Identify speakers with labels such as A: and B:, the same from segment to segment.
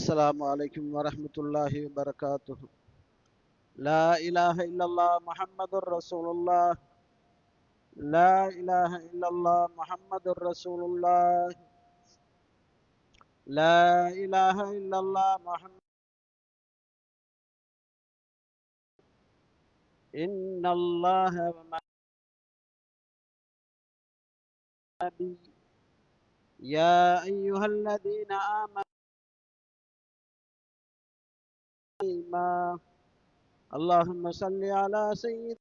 A: السلام عليكم ورحمة الله وبركاته. لا إله إلا الله محمد رسول الله. لا إله إلا الله محمد رسول الله. لا إله إلا الله محمد. إن الله وملائكته يا أيها الذين آمنوا اللهم صل على سيدنا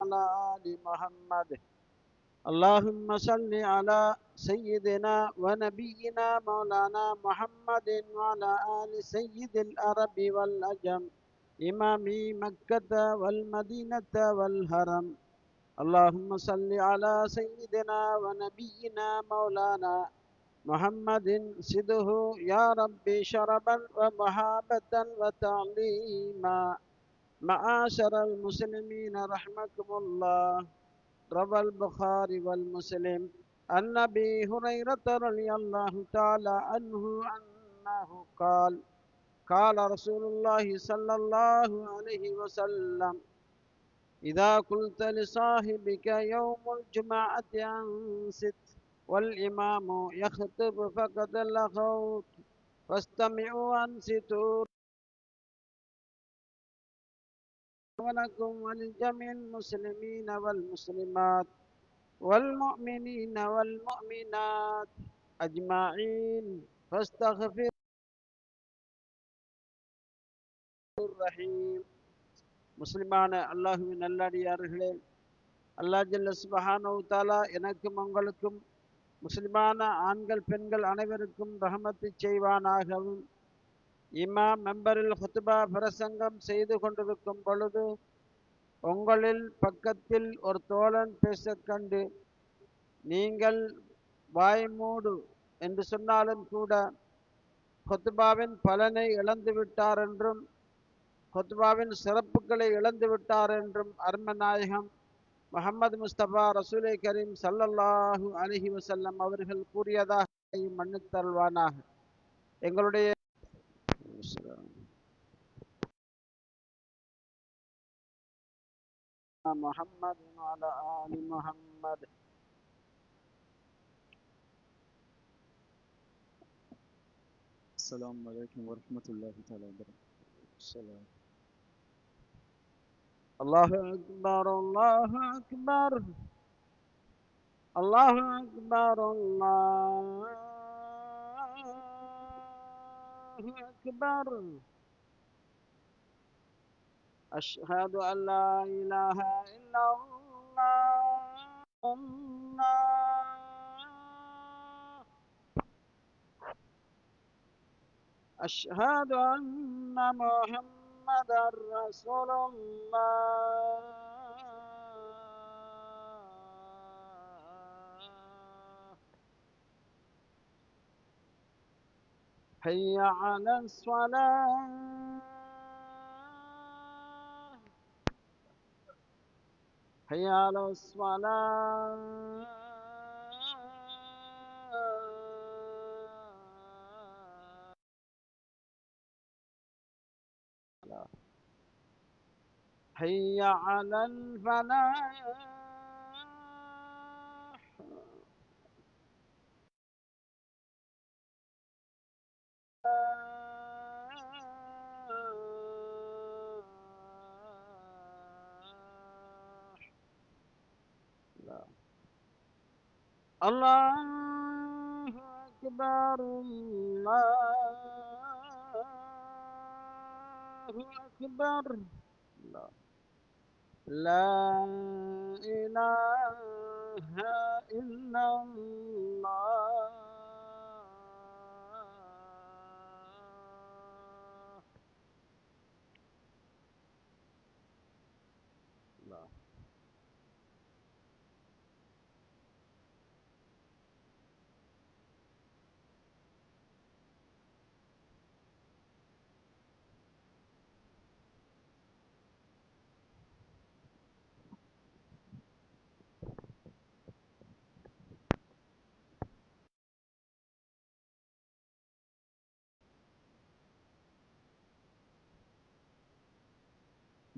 A: وعلى آل محمد. اللهم صل على سيدنا ونبينا مولانا محمد وعلى آل سيد العرب والعجم إمام مكة والمدينة والهرم. اللهم صل على سيدنا ونبينا مولانا محمد سده يا ربي شربا ومحابة وتعليما. معاشر المسلمين رحمكم الله. روى البخاري والمسلم عن أبي هريرة رضي الله تعالى عنه أنه قال قال رسول الله صلى الله عليه وسلم: إذا قلت لصاحبك يوم الجمعة أنصت والإمام يخطب فقد لغوت فاستمعوا وأنصتوا ولكم ولجميع المسلمين والمسلمات والمؤمنين والمؤمنات أجمعين فاستغفر الرحيم. முஸ்லிமான அல்லாஹுவின் நல்லடியார்களே, அல்லாஹ் ஜல்ல சுப்ஹானஹு தஆலா எனக்கும் உங்களுக்கும் முஸ்லிமான ஆண்கள் பெண்கள் அனைவருக்கும் ரஹமத்து செய்வானாகவும். இமாம் மெம்பரில் ஹுத்பா பிரசங்கம் செய்து கொண்டிருக்கும் பொழுது உங்களில் பக்கத்தில் ஒரு தோழன் பேசக் கண்டு நீங்கள் வாய்மூடு என்று சொன்னாலும் கூட ஹுத்பாவின் பலனை இழந்து விட்டார் என்றும் ஹுத்பாவின் சிறப்புகளை இழந்து விட்டார் என்றும் அருமநாயகம் முஹம்மது முஸ்தபா ரசூலை கரீம் ஸல்லல்லாஹு அலைஹி வஸல்லம் அவர்கள் கூறியதாக மன்னித்தருள்வானாக. எங்களுடைய முஹம்மது வஅலா ஆலி முஹம்மது.
B: السلام عليكم ورحمة الله تعالى وبركاته.
A: الله أكبر الله أكبر الله أكبر الله أكبر. أشهد أن لا إله إلا الله. أشهد أن محمدا رسول الله. حي على الصلاة حي على الصلاة. حي على الفلاح. الله أكبر الله أكبر. لا إله إلا الله.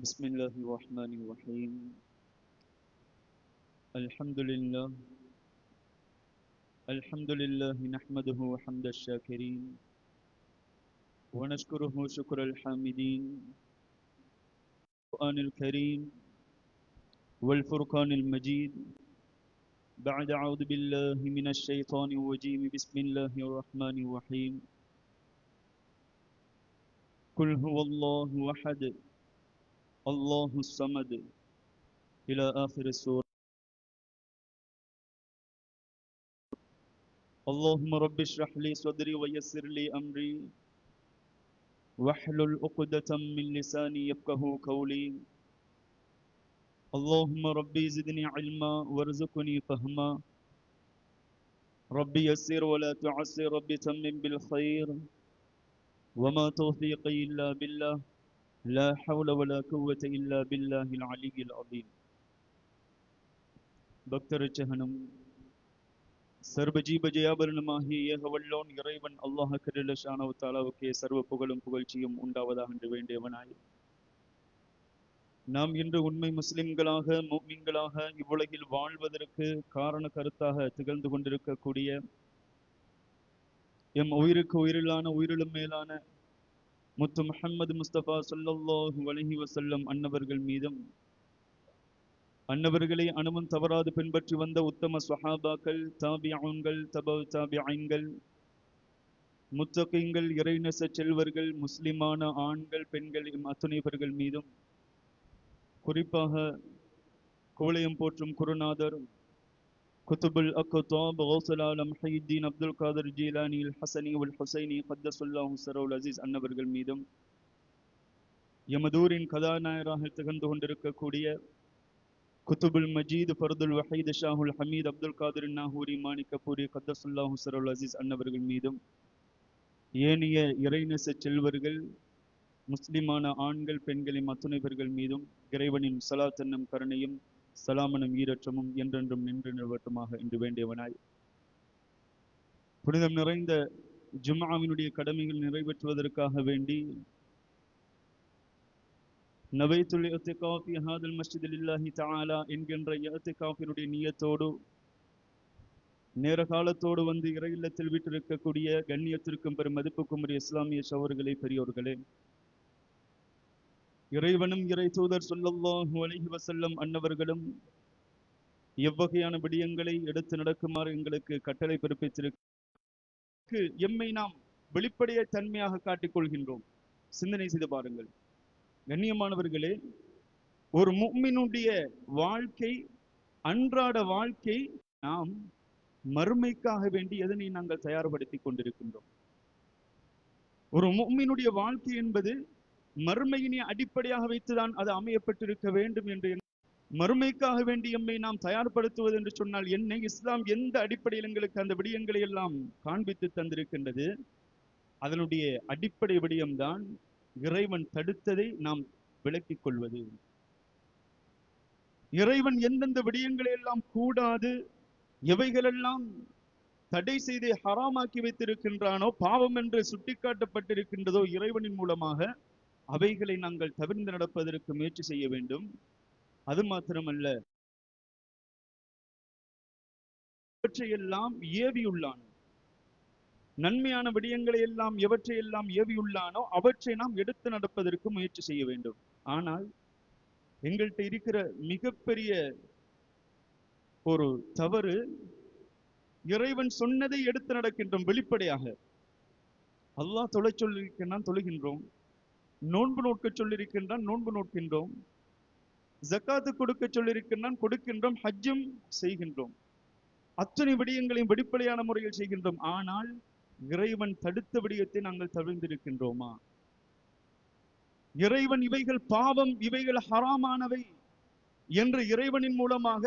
B: بسم الله الرحمن الرحيم. الحمد لله نحمده حمد الشاكرين ونشكره شكر الحامدين. القرآن الكريم والفرقان المجيد. بعد أعوذ بالله من الشيطان الرجيم. بسم الله الرحمن الرحيم. قل هو الله أحد الله الصمد إلى آخر السورة. اللهم رب اشرح لي صدري ويسر لي أمري واحلل عقدة من لساني يفقه قولي. اللهم ربي زدني علما وارزقني فهما. ربي يسر ولا تعسر. ربي تمم بالخير. وما توفيقي إلا بالله. لا حول ولا قوة إلا بالله العلي العظيم. பக்தரட்சகனும் சர்வஜீப ஜெயாபரணமாகிய ஏகவல்லோன் இறைவன் அல்லாஹ் கரிலஷானவு தாலாவுக்கே சர்வ புகழும் புகழ்ச்சியும் உண்டாவதாக என்று வேண்டியவனாய், நாம் இன்று உண்மை முஸ்லிம்களாக முஃமின்களாக இவ்வுலகில் வாழ்வதற்கு காரண கருத்தாக திகழ்ந்து கொண்டிருக்கக்கூடிய எம் உயிருக்கு உயிரிலான உயிரிலும் மேலான முத்து முஹம்மது முஸ்தபா ஸல்லல்லாஹு அலைஹி வஸல்லம் அன்னவர்கள் மீதும், அன்னவர்களை அணுவும் தவறாது பின்பற்றி வந்த உத்தம ஸஹாபாக்கள், தாபிஊன்கள், தபவு தாபிஈன்கள், முத்தகீன்கள், இறைநேச செல்வர்கள், முஸ்லிமான ஆண்கள் பெண்கள் அத்துணை பேர்கள் மீதும், குறிப்பாக கோளையம் போற்றும் குருநாதர் குத்துபுல் அக்தாப் கௌசுல் ஆலம் முஹய்யித்தீன் அப்துல் காதர் ஜீலானி அல் ஹஸனி வல் ஹுசைனி கத்தஸல்லாஹு ஸரவுல் அஸீஸ் அன்னவர்கள் மீதும், எமதூரின் கதாநாயகராக திகழ்ந்து கொண்டிருக்கக்கூடிய குத்துபுல் மஜீத் ஃபர்துல் வஹீத் ஷாஹுல் ஹமீத் அப்துல் காதிர் நாகூரி மாணிக்கப்பூரி கத்தஸல்லாஹு ஸரவுல் அஸீஸ் அன்னவர்கள் மீதும், ஏனைய இறைநேச செல்வர்கள், முஸ்லிமான ஆண்கள் பெண்களின் அத்துணை பேர்கள் மீதும் இறைவனின் ஸலாத் என்னும் கருணையும் சலாமனும் ஈரற்றமும் என்றென்றும் நின்று நிலவட்டுமாக என்று வேண்டியவனாய், புனிதம் நிறைந்த ஜும்ஆவினுடைய கடமைகள் நிறைவேற்றுவதற்காக வேண்டி நவைத்துல் இஅ்திகாஃப் ஃபி ஹாதல் மஸ்ஜித் லில்லாஹி தஆலா என்கின்ற இஅ்திகாஃபினுடைய நியத்தோடு நேர காலத்தோடு வந்து இறை இல்லத்தில் வீட்டிருக்கக்கூடிய கண்ணியத்திற்கும் பெரும் மதிப்புக்கும் உரிய இஸ்லாமிய சகோதரர்களே, பெரியோர்களே, இறைவனும் இறை தூதர் ஸல்லல்லாஹு அலைஹி வஸல்லம் அன்னவர்களும் எவ்வகையான விடயங்களை எடுத்து நடக்குமாறு எங்களுக்கு கட்டளை பிறப்பித்திருக்கு எம்மை நாம் வெளிப்படைய தன்மையாக காட்டிக் கொள்கின்றோம். சிந்தனை செய்து பாருங்கள் கண்ணியமானவர்களே, ஒரு முஃமினுடைய வாழ்க்கை, அன்றாட வாழ்க்கை, நாம் மறுமைக்காக வேண்டி எதனை நாங்கள் தயார்படுத்தி கொண்டிருக்கின்றோம்? ஒரு முஃமினுடைய வாழ்க்கை என்பது மறுமையினை அடிப்படையாக வைத்துதான் அது அமையப்பட்டிருக்க வேண்டும் என்று, மறுமைக்காக வேண்டி எம்மை நாம் தயார்படுத்துவது என்று சொன்னால் என்ன? இஸ்லாம் எந்த அடிப்படையில் எங்களுக்கு அந்த விடயங்களை எல்லாம் காண்பித்து தந்திருக்கின்றது? அதனுடைய அடிப்படை விடயம்தான் இறைவன் தடுத்ததை நாம் விலக்கிக் கொள்வது. இறைவன் எந்தெந்த விடயங்களை எல்லாம் கூடாது, எவைகளெல்லாம் தடை செய்து ஹராமாக்கி வைத்திருக்கின்றானோ, பாவம் என்று சுட்டிக்காட்டப்பட்டிருக்கின்றதோ இறைவனின் மூலமாக, அவைகளை நாங்கள் தவிர்த்து நடப்பதற்கு முயற்சி செய்ய வேண்டும். அது மாத்திரமல்ல, எவற்றையெல்லாம் ஏவியுள்ளானோ, நன்மையான விடயங்களை எல்லாம் எவற்றையெல்லாம் ஏவியுள்ளானோ அவற்றை நாம் எடுத்து நடப்பதற்கு முயற்சி செய்ய வேண்டும். ஆனால் எங்கள்கிட்ட இருக்கிற மிகப்பெரிய ஒரு தவறு, இறைவன் சொன்னதை எடுத்து நடக்கின்றோம். வெளிப்படையாக அல்லாஹ் தொழ சொல்லியிருக்கின்றான், தொழுகின்றோம். நோன்பு நோக்க சொல்லியிருக்கின்றான், நோன்பு நோக்கின்றோம். ஜக்காத்து கொடுக்க சொல்லியிருக்கின்றான், கொடுக்கின்றோம். ஹஜ்ஜும் செய்கின்றோம். அத்தனை விடயங்களையும் வெளிப்படையான முறையில் செய்கின்றோம். ஆனால் இறைவன் தடுத்த விடயத்தை நாங்கள் தவிர்த்திருக்கின்றோமா? இறைவன் இவைகள் பாவம், இவைகள் ஹராமானவை என்று இறைவனின் மூலமாக,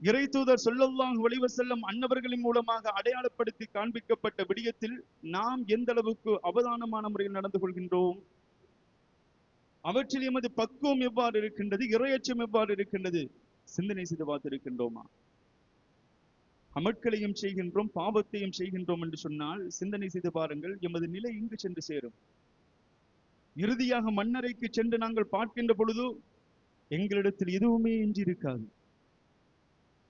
B: இறை தூதர் ஸல்லல்லாஹு அலைஹி வஸல்லம் அன்னவர்களின் மூலமாக அடையாளப்படுத்தி காண்பிக்கப்பட்ட விடயத்தில் நாம் எந்த அளவுக்கு அவதானமான முறையில் நடந்து கொள்கின்றோம்? அவற்றில் எமது பக்குவம் எவ்வாறு இருக்கின்றது? இறையச்சம் எவ்வாறு இருக்கின்றது? சிந்தனை செய்து பார்த்திருக்கின்றோமா? அமட்களையும் செய்கின்றோம், பாவத்தையும் செய்கின்றோம் என்று சொன்னால் சிந்தனை செய்து பாருங்கள், எமது நிலை எங்கு சென்று சேரும்? இறுதியாக மண்ணறைக்கு சென்று நாங்கள் பார்க்கின்ற பொழுது எங்களிடத்தில் எதுவுமே எஞ்சி இருக்காது.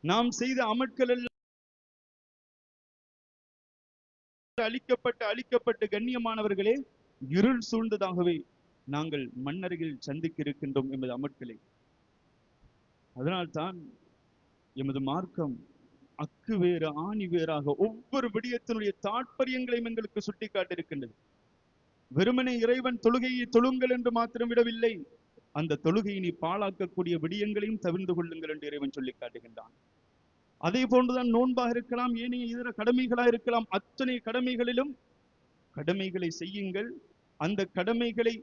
B: நாம் செய்த அமட்கள் எல்லாம் அழிக்கப்பட்டு கண்ணியமானவர்களே இருள் சூழ்ந்ததாகவே நாங்கள் மண்ணறையில் சந்திக்க இருக்கின்றோம் எமது அமட்களை. அதனால்தான் எமது மார்க்கம் அக்கு வேறு ஆணி வேறாக ஒவ்வொரு விடயத்தினுடைய தாற்பயங்களையும் எங்களுக்கு சுட்டிக்காட்டியிருக்கின்றது. வெறுமனே இறைவன் தொழுகையை தொழுங்கள் என்று மாத்திரம் விடவில்லை, அந்த தொழுகையை நீ பாழாக்கக்கூடிய விடயங்களையும் தவிர்ந்து கொள்ளுங்கள் என்று இறைவன் சொல்லி காட்டுகின்றான். அதே போன்றுதான் நோன்பாக இருக்கலாம், ஏனைய இதர கடமைகளாக இருக்கலாம், அத்தனை கடமைகளிலும் கடமைகளை செய்யுங்கள். அந்த கடமைகளை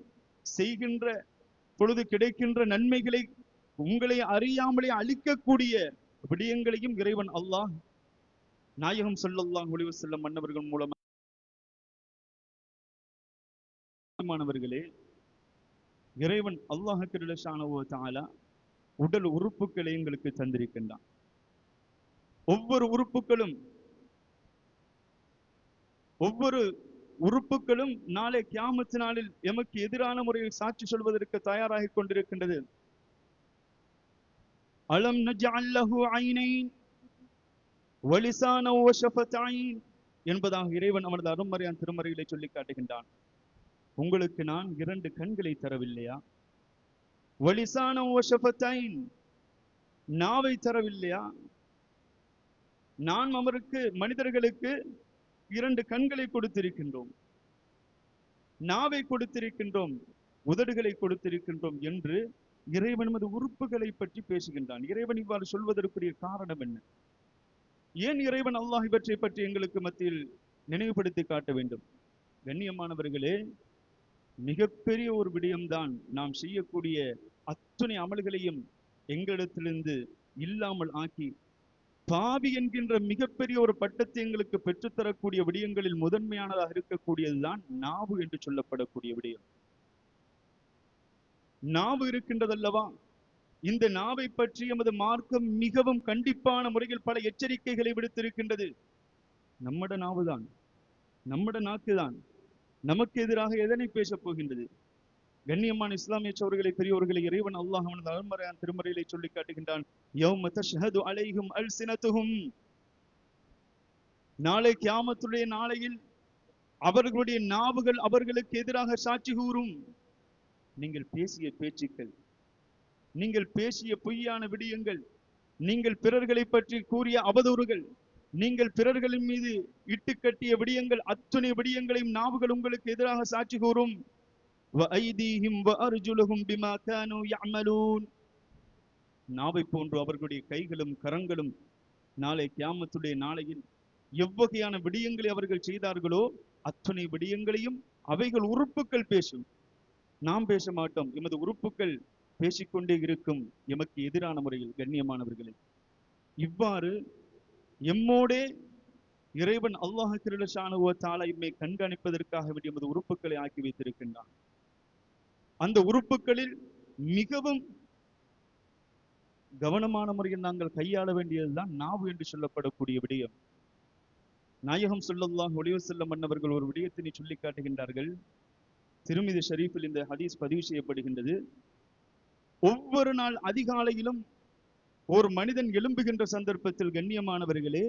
B: செய்கின்ற பொழுது கிடைக்கின்ற நன்மைகளை உங்களை அறியாமலே அளிக்கக்கூடிய விடயங்களையும் இறைவன் அல்லாஹ் நாயகம் ஸல்லல்லாஹு அலைஹி வஸல்லம் மன்னவர்கள் மூலமாக மாணவர்களே இறைவன் அல்லாஹ் ஸுப்ஹானஹு வ தஆலா உடல் உறுப்புகளை எங்களுக்கு தந்திருக்கின்றான். ஒவ்வொரு உறுப்புகளும் நாளை கியாமத் நாளில் எமக்கு எதிரான முறையில் சாட்சி சொல்வதற்கு தயாராகி கொண்டிருக்கின்றது. அலம் நஜ்அல் லஹு ஐனைன் வ லிசானன் வ ஷஃபதைன் என்பதாக இறைவன் அவனது அருமறையான் திருமறையிலே சொல்லி காட்டுகின்றான். உங்களுக்கு நான் 2 கண்களை தரவில்லையா? வ லிசானன் வ ஷஃபதைன், நாவை தரவில்லையா? நான் அவருக்கு மனிதர்களுக்கு 2 கண்களை கொடுத்திருக்கின்றோம், நாவை கொடுத்திருக்கின்றோம், உதடுகளை கொடுத்திருக்கின்றோம் என்று இறைவன் நமது உறுப்புகளை பற்றி பேசுகின்றான். இறைவன் இவ்வாறு சொல்வதற்குரிய காரணம் என்ன? ஏன் இறைவன் அல்லாஹ் இவற்றை பற்றி எங்களுக்கு மத்தியில் நினைவுபடுத்தி காட்ட வேண்டும்? கண்ணியமானவர்களே, மிகப்பெரிய ஒரு விடயம்தான் நாம் செய்யக்கூடிய அத்தனை அமல்களையும் எங்களிடத்திலிருந்து இல்லாமல் ஆக்கி பாவி என்கின்ற மிகப்பெரிய ஒரு பட்டத்தை எங்களுக்கு பெற்றுத்தரக்கூடிய விடயங்களில் முதன்மையானதாக இருக்கக்கூடியதுதான் நாவு என்று சொல்லப்படக்கூடிய விடயம். நாவு இருக்கின்றதல்லவா, இந்த நாவை பற்றி எமது மார்க்கம் மிகவும் கண்டிப்பான முறையில் பல எச்சரிக்கைகளை விடுத்திருக்கின்றது. நம்மட நாவுதான், நம்மட நாக்குதான் நமக்கு எதிராக எதனை பேசப் போகின்றது? கண்ணியமான இஸ்லாமிய சோர்களே, பெரியோர்களை, இறைவன் அல்லாஹ் அவனது அருமறையான் திருமறையிலே சொல்லி காட்டுகின்றான். யௌம தஷ்ஹது அலைஹிம் அல்சினத்துஹும், நாளை கியாமத்துடைய நாளையில் அவர்களுடைய நாவுகள் அவர்களுக்கு எதிராக சாட்சி கூறும். நீங்கள் பேசிய பேச்சுக்கள், நீங்கள் பேசிய பொய்யான விடயங்கள், நீங்கள் பிறர்களை பற்றி கூறிய அவதூறுகள், நீங்கள் பிறர்களின் மீது இட்டு கட்டிய விடயங்கள், அத்துணை விடயங்களையும் நாவுகள் உங்களுக்கு எதிராக சாட்சி கூறும். நாவை போன்று அவர்களுடைய கைகளும் கரங்களும் நாளை கியாமத்துடைய நாளையில் எவ்வகையான விடயங்களை அவர்கள் செய்தார்களோ அத்தனை விடயங்களையும் அவைகள் உறுப்புகள் பேசும். நாம் பேச மாட்டோம், எமது உறுப்புகள் பேசிக்கொண்டே இருக்கும் எமக்கு எதிரான முறையில். கண்ணியமானவர்களே, இவ்வாறு எம்மோடே இறைவன் அல்லாஹ் ஸுப்ஹானஹு வ தஆலா இம்மை கண்காணிப்பதற்காக வேண்டிய எமது உறுப்புகளை ஆக்கி வைத்திருக்கின்றான். அந்த உறுப்புகளில் மிகவும் கவனமான முறையில் நாங்கள் கையாள வேண்டியதுதான் நாவு என்று சொல்லப்படக்கூடிய விடயம். நாயகம் ஸல்லல்லாஹு அலைஹி வஸல்லம் மன்னவர்கள் ஒரு விடயத்தினை சொல்லி காட்டுகின்றார்கள். திருமிதி ஷரீஃபில் இந்த ஹதீஸ் பதிவு செய்யப்படுகின்றது. ஒவ்வொரு நாள் அதிகாலையிலும் ஒரு மனிதன் எழும்புகின்ற சந்தர்ப்பத்தில் கண்ணியமானவர்களே,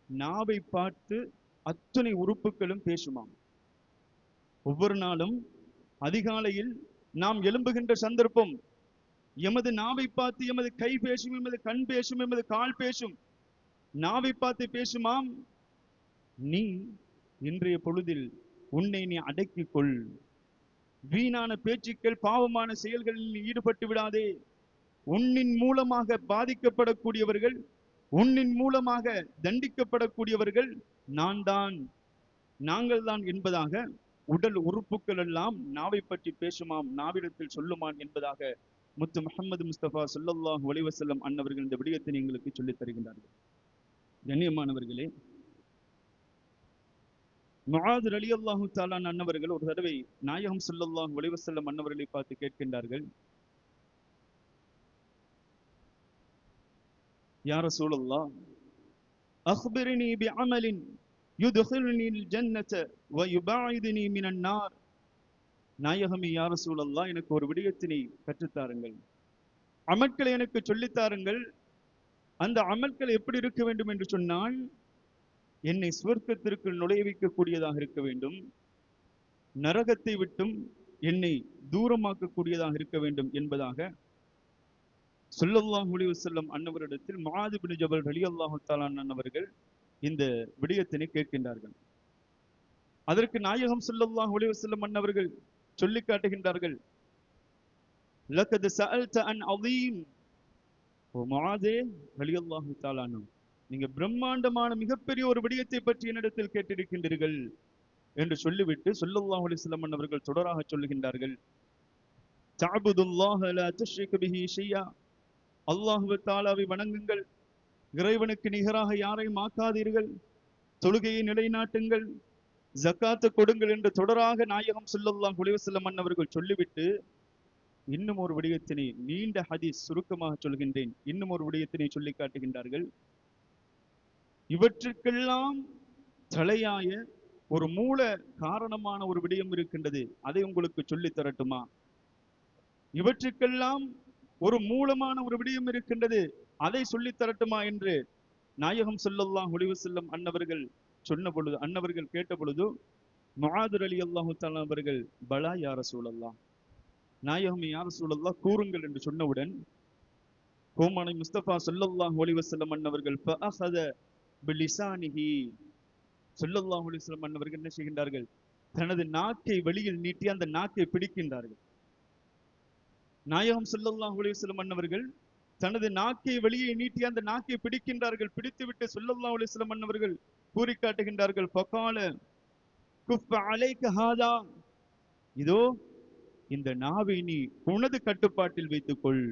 B: நாவை பார்த்து அத்தனை உறுப்புகளும் பேசுமாம். ஒவ்வொரு நாளும் அதிகாலையில் நாம் எழும்புகின்ற சந்தர்ப்பம், எமது நாவை பார்த்து எமது கை பேசும், எமது கண் பேசும், எமது கால் பேசும். நாவை பார்த்து பேசுமாம், நீ இன்றைய பொழுதில் உன்னை நீ அடக்கிக் கொள், வீணான பேச்சுக்கள் பாவமான செயல்களில் ஈடுபட்டு விடாதே. உன்னின் மூலமாக பாதிக்கப்படக்கூடியவர்கள், உன்னின் மூலமாக தண்டிக்கப்படக்கூடியவர்கள் நாங்கள் தான் என்பதாக உடல் உறுப்புகள் எல்லாம் நாவை பற்றி பேசுமாம், நாவிடத்தில் சொல்லுமான் என்பதாக முத்து முஹம்மது முஸ்தபா ஸல்லல்லாஹு அலைஹி வஸல்லம் அன்னவர்கள் இந்த விடயத்தை எங்களுக்கு சொல்லித் தருகின்றார்கள். கண்ணியமானவர்களே, முஆத் ரலியல்லாஹு தஆலா அன்னவர்கள் ஒரு தடவை நாயகம் ஸல்லல்லாஹு அலைஹி வஸல்லம் அன்னவர்களை பார்த்து கேட்கின்றார்கள், யா ரசூலல்லாஹ், அக்பிர்னி பிஅமலின் யுத்கில்னி அல் ஜன்னத வ யுபஇதுனி மினன் நார். நாயகமே யா ரசூலல்லாஹ், எனக்கு ஒரு விடயத்தினை கற்றுத்தாருங்கள், அமல்களை எனக்கு சொல்லித்தாருங்கள். அந்த அமல்கள் எப்படி இருக்க வேண்டும் என்று சொன்னால், என்னை சுவர்க்கத்திற்கு நுழைய வைக்கக்கூடியதாக இருக்க வேண்டும், நரகத்தை விட்டும் என்னை தூரமாக்கக்கூடியதாக இருக்க வேண்டும் என்பதாக ஸல்லல்லாஹு அலைஹி வஸல்லம் அன்னவரிடத்தில் முஆத் இப்னு ஜபல் ரலியல்லாஹு தஆலா அன்னவர்கள் இந்த விடயத்தினை கேட்கின்றார்கள். அதற்கு நாயகம் ஸல்லல்லாஹு அலைஹி வஸல்லம் அன்னவர்கள் சொல்லி காட்டுகின்றார்கள், லகத் சஅல்த அன் அதீம், ஓ முஆதே ரலியல்லாஹு தஆலா அன்ஹு, நீங்க பிரம்மாண்டமான மிகப்பெரிய ஒரு விடயத்தை பற்றி என்னிடத்தில் கேட்டிருக்கின்றீர்கள் என்று சொல்லிவிட்டு ஸல்லல்லாஹு அலைஹி வஸல்லம் அன்னவர்கள் தொடராக சொல்லுகின்றார்கள், தஅபுதுல்லாஹ லா துஷ்ரிகு பிஹி ஷையா, அல்லாஹு தஆலாவை வணங்குங்கள், இறைவனுக்கு நிகராக யாரையும் ஆக்காதீர்கள், தொழுகையை நிலைநாட்டுங்கள், ஜக்காத்து கொடுங்கள் என்று தொடராக நாயகம் ஸல்லல்லாஹு அலைஹி வஸல்லம் அன்னவர்கள் சொல்லிவிட்டு இன்னும் ஒரு விடயத்தினை, நீண்ட ஹதீஸ் சுருக்கமாக சொல்கின்றேன், இன்னும் ஒரு விடயத்தினை சொல்லி காட்டுகின்றார்கள். இவற்றுக்கெல்லாம் தலையாய ஒரு மூல காரணமான ஒரு விடயம் இருக்கின்றது, அதை உங்களுக்கு சொல்லி தரட்டுமா? இவற்றுக்கெல்லாம் ஒரு மூலமான ஒரு விடயம் இருக்கின்றது, அதை சொல்லி தரட்டுமா என்று நாயகம் ஸல்லல்லாஹு அலைஹி வஸல்லம் அன்னவர்கள் சொன்ன பொழுது, அன்னவர்கள் கேட்ட பொழுது, முஆத் ரலியல்லாஹு தஆலா அவர்கள், பலா யா ரசூலல்லாஹ், நாயகம் யா ரசூலல்லாஹ் கூறுங்கள் என்று சொன்னவுடன் கோமானை முஸ்தபா ஸல்லல்லாஹு அலைஹி வஸல்லம் அன்னவர்கள் ஃபஅஸத பிலிசானிஹி, ஸல்லல்லாஹு அலைஹி வஸல்லம் அன்னவர்கள் என்ன செய்கின்றார்கள், தனது நாக்கை வெளியில் நீட்டி அந்த நாக்கை பிடிக்கின்றார்கள். நாயகம் ஸல்லல்லாஹு அலைஹி வஸல்லம் அன்னவர்கள் தனது நாக்கை வெளியே நீட்டி அந்த நாக்கை பிடிக்கின்றார்கள். பிடித்துவிட்டு ஸல்லல்லாஹு அலைஹி வஸல்லம் அன்னவர்கள் கூறி காட்டுகின்றார்கள், ஃபகால குஃப அலைக ஹாதா, இதோ இந்த நாவை நீ உனது கட்டுப்பாட்டில் வைத்துக்கொள்,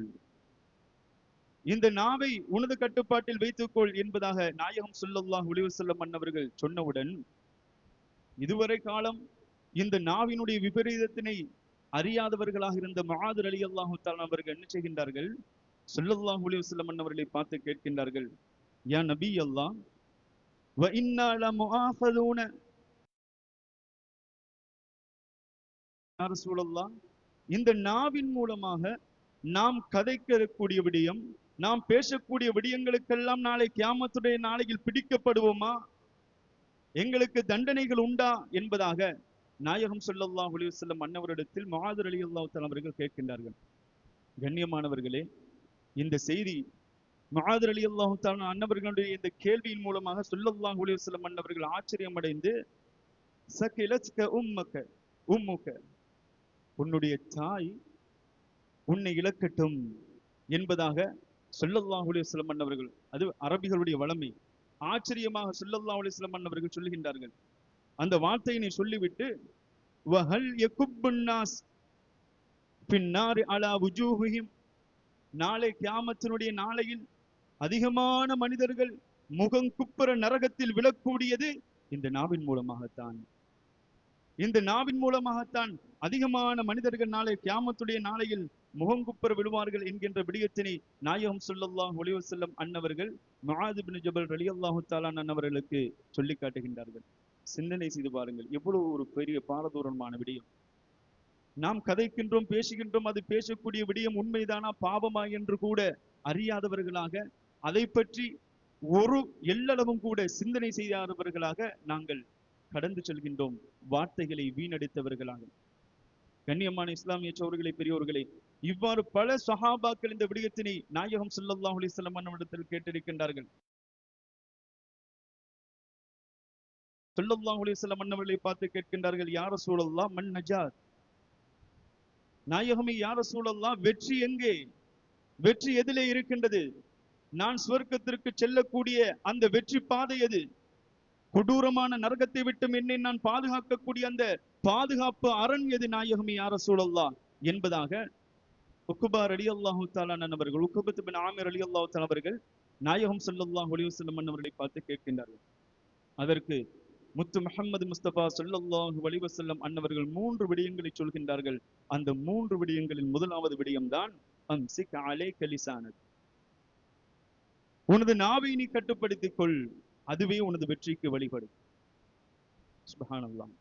B: இந்த நாவை உனது கட்டுப்பாட்டில் வைத்துக்கொள் என்பதாக நாயகம் ஸல்லல்லாஹு அலைஹி வஸல்லம் அன்னவர்கள் சொன்னவுடன், இதுவரை காலம் இந்த நாவினுடைய விபரீதத்தினை அறியாதவர்களாக இருந்த முஆத் ரலியல்லாஹு தஆலா அவர்கள் என்ன செய்கின்றார்கள், ஸல்லல்லாஹு அலைஹி வஸல்லம் அன்னவர்களை பார்த்து கேட்கின்றார்கள், யா நபி அல்லாஹ், வ இன்னா லமுஆஃபதூன, யா ரசூலல்லாஹ், இந்த நாவின் மூலமாக நாம் கதைக்கக்கூடிய விடயம், நாம் பேசக்கூடிய விடயங்களுக்கெல்லாம் நாளை கியாமத்துடைய நாளையில் பிடிக்கப்படுவோமா, எங்களுக்கு தண்டனைகள் உண்டா என்பதாக நாயகம் ஸல்லல்லாஹு அலைஹி வஸல்லம் அன்னவரிடத்தில் முஆத் ரலியல்லாஹு தஆலா அவர்கள் கேட்கின்றார்கள். கண்ணியமானவர்களே, இந்த செய்தி முஆத் ரலியல்லாஹு தஆலா அன்னவர்களுடைய இந்த கேள்வியின் மூலமாக ஸல்லல்லாஹு அலைஹி வஸல்லம் அன்னவர்கள் ஆச்சரியம் அடைந்து, சகிலத்க உம்முக, உன்னுடைய தாய் உன்னை இழக்கட்டும் என்பதாக ஸல்லல்லாஹு அலைஹி வஸல்லம் அன்னவர்கள், அது அரபிகளுடைய வளமை, ஆச்சரியமாக ஸல்லல்லாஹு அலைஹி வஸல்லம் அன்னவர்கள் சொல்லுகின்றார்கள். அந்த வார்த்தையினை சொல்லிவிட்டு, வஹல் யகுப்புன் நாஸ் பின்னாரி அலா வுஜூஹிஹிம், நாளை கியாமத்தினுடைய நாளையில் அதிகமான மனிதர்கள் முகங்குப்புற நரகத்தில் விழக்கூடியது இந்த நாவின் மூலமாகத்தான், இந்த நாவின் மூலமாகத்தான் அதிகமான மனிதர்கள் நாளை கியாமத்துடைய நாளையில் முகங்குப்புற விழுவார்கள் என்கின்ற விடயத்தினை நாயகம் ஸல்லல்லாஹு அலைஹி வஸல்லம் அன்னவர்கள் முஆத் இப்னு ஜபல் ரலியல்லாஹு தஆலா அன்னவர்களுக்கு சொல்லி காட்டுகின்றார்கள். சிந்தனை செய்து பாருங்கள், எவ்வளவு ஒரு பெரிய பாரதூரமான விடயம். நாம் கதைக்கின்றோம், பேசுகின்றோம், அது பேசக்கூடிய விடயம் உண்மைதானா பாவமா என்று கூட அறியாதவர்களாக, அதை பற்றி ஒரு எல்லளவும் கூட சிந்தனை செய்யாதவர்களாக நாங்கள் கடந்து செல்கின்றோம், வார்த்தைகளை வீணடித்தவர்களாக. கண்ணியமான இஸ்லாமிய சகோதரர்களே, பெரியோர்களே, இவ்வாறு பல சஹாபாக்கள் இந்த விடயத்தினை நாயகம் ஸல்லல்லாஹு அலைஹி வஸல்லம் அன்னவரிடத்தில் கேட்டிருக்கின்றார்கள். ஸல்லல்லாஹு அலைஹி வஸல்லம் அன்னவர்களை பார்த்து கேட்கின்றார்கள், யா ரசூலல்லாஹ் மன் நஜாத், நாயகமே யா ரசூலல்லாஹ், வெற்றி எங்கே, வெற்றி எதிலே இருக்கின்றது, நான் சுவர்க்கத்திற்கு செல்லக்கூடிய அந்த வெற்றி பாதை எது, கொடூரமான நரகத்தை விட்டும் என்னை நான் பாதுகாக்கக்கூடிய அந்த பாதுகாப்பு அரண் எது நாயகமே யா ரசூலல்லாஹ் என்பதாக உக்பா ரலியல்லாஹு தஆலா அன்ஹு, உக்பத் பின் ஆமிர் ரலியல்லாஹு தஆலா அவர்கள் நாயகம் ஸல்லல்லாஹு அலைஹி வஸல்லம் அன்னவர்களை பார்த்து கேட்கின்றார்கள். அதற்கு முத்து முஹம்மது முஸ்தபா ஸல்லல்லாஹு அலைஹி வஸல்லம் அன்னவர்கள் 3 விடயங்களை சொல்கின்றார்கள். அந்த 3 விடயங்களின் முதலாவது விடயம்தான் அம்சிக் அலைக லிசானக், உனது நாவை நீ கட்டுப்படுத்திக் கொள், அதுவே உனது வெற்றிக்கு வழிபடும். சுப்ஹானல்லாஹ்,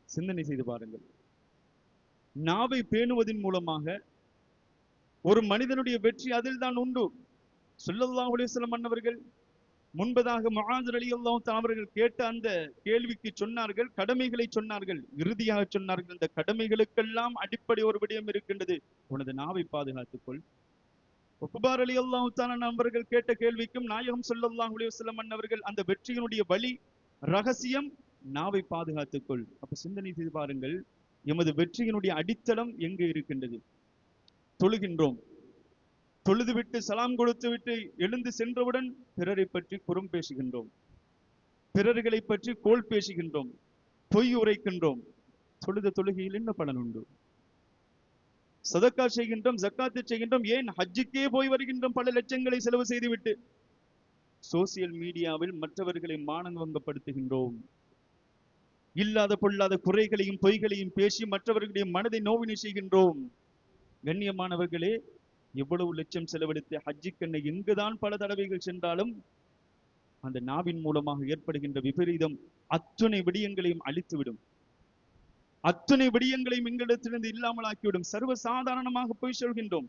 B: சிந்தனை செய்து பாருங்கள். நாவை பேணுவதன் மூலமாக ஒரு மனிதனுடைய வெற்றி அதில் தான் உண்டு. ஸல்லல்லாஹு அலைஹி வஸல்லம் அன்னவர்கள் முன்பதாக முஆத் ரலியல்லாஹு தஆலா அவர்கள் கேட்ட அந்த கேள்விக்கு சொன்னார்கள், கடமைகளை சொன்னார்கள். இறுதியாக சொன்னார்கள், இந்த கடமைகளுக்கெல்லாம் அடிப்படை ஒரு விடயம் இருக்கின்றது, உனது நாவை பாதுகாத்துக்கொள். உக்பா ரலியல்லாஹு தஆலா அவர்கள் கேட்ட கேள்விக்கும் நாயகம் ஸல்லல்லாஹு அலைஹி வஸல்லம் அன்னவர்கள் அந்த வெற்றியினுடைய வழி ரகசியம், நாவை பாதுகாத்துக்கொள். அப்ப சிந்தனை செய்து பாருங்கள், எமது வெற்றியினுடைய அடித்தளம் எங்கே இருக்கின்றது? தொழுகின்றோம், தொழுதுவிட்டு சலாம் கொடுத்து விட்டு எழுந்து சென்றவுடன் பிறரை பற்றி புறம் பேசுகின்றோம், பிறர்களை பற்றி கோல் பேசுகின்றோம், பொய் உரைக்கின்றோம். தொழுத தொழுகையில் என்ன பலன் உண்டு? சதக்கா செய்கின்றோம், ஜக்காத்து செய்கின்றோம், ஏன் ஹஜ்ஜுக்கே போய் வருகின்றோம் பல லட்சங்களை செலவு செய்துவிட்டு. சோசியல் மீடியாவில் மற்றவர்களை மானங்கப்படுத்துகின்றோம், இல்லாத பொல்லாத குறைகளையும் பொய்களையும் பேசி மற்றவர்களுடைய மனதை நோவினை செய்கின்றோம். கண்ணியமானவர்களே, எவ்வளவு லட்சம் செலவழித்து ஹஜ்ஜுக்கென்ன எங்குதான் பல தடவைகள் சென்றாலும் அந்த நாவின் மூலமாக ஏற்படுகின்ற விபரீதம் அத்துணை விடயங்களையும் அழித்துவிடும், அத்துணை விடயங்களையும் எங்களிடத்திலிருந்து இல்லாமல் ஆக்கிவிடும். சர்வசாதாரணமாக போய் சொல்கின்றோம்,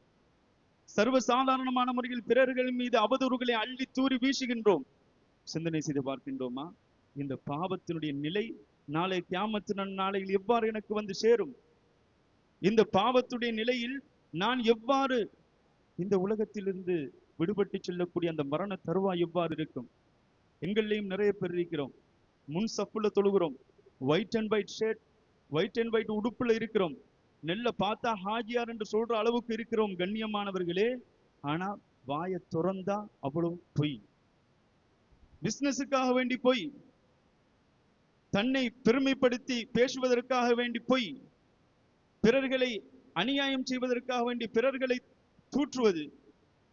B: சர்வசாதாரணமான முறையில் பிறர்கள் மீது அவதூறுகளை அள்ளி தூறி வீசுகின்றோம். சிந்தனை செய்து பார்க்கின்றோமா? இந்த பாவத்தினுடைய நிலை நாளை கியாமத்து நாளையில் எவ்வாறு எனக்கு வந்து சேரும்? இந்த பாவத்துடைய நிலையில் நான் எவ்வாறு இந்த உலகத்திலிருந்து விடுபட்டு செல்லக்கூடிய அந்த மரண தருவாய் எவ்வாறு இருக்கும்? எங்களையும் நிறைய பேர் இருக்கிறோம், முன் சப்புல தொழுகிறோம், white and white shirt, white and white உடுப்புல இருக்கிறோம், நெல்ல பார்த்தா ஹாஜியார் என்று சொல்ற அளவுக்கு இருக்கிறோம் கண்ணியமானவர்களே. ஆனா வாயை துறந்தா அவ்வளவு பொய், பிசினஸுக்காக வேண்டி பொய், தன்னை பெருமைப்படுத்தி பேசுவதற்காக வேண்டி பொய், பிறர்களை அநியாயம் செய்வதற்காக வேண்டி பிறர்களை தூற்றுவது,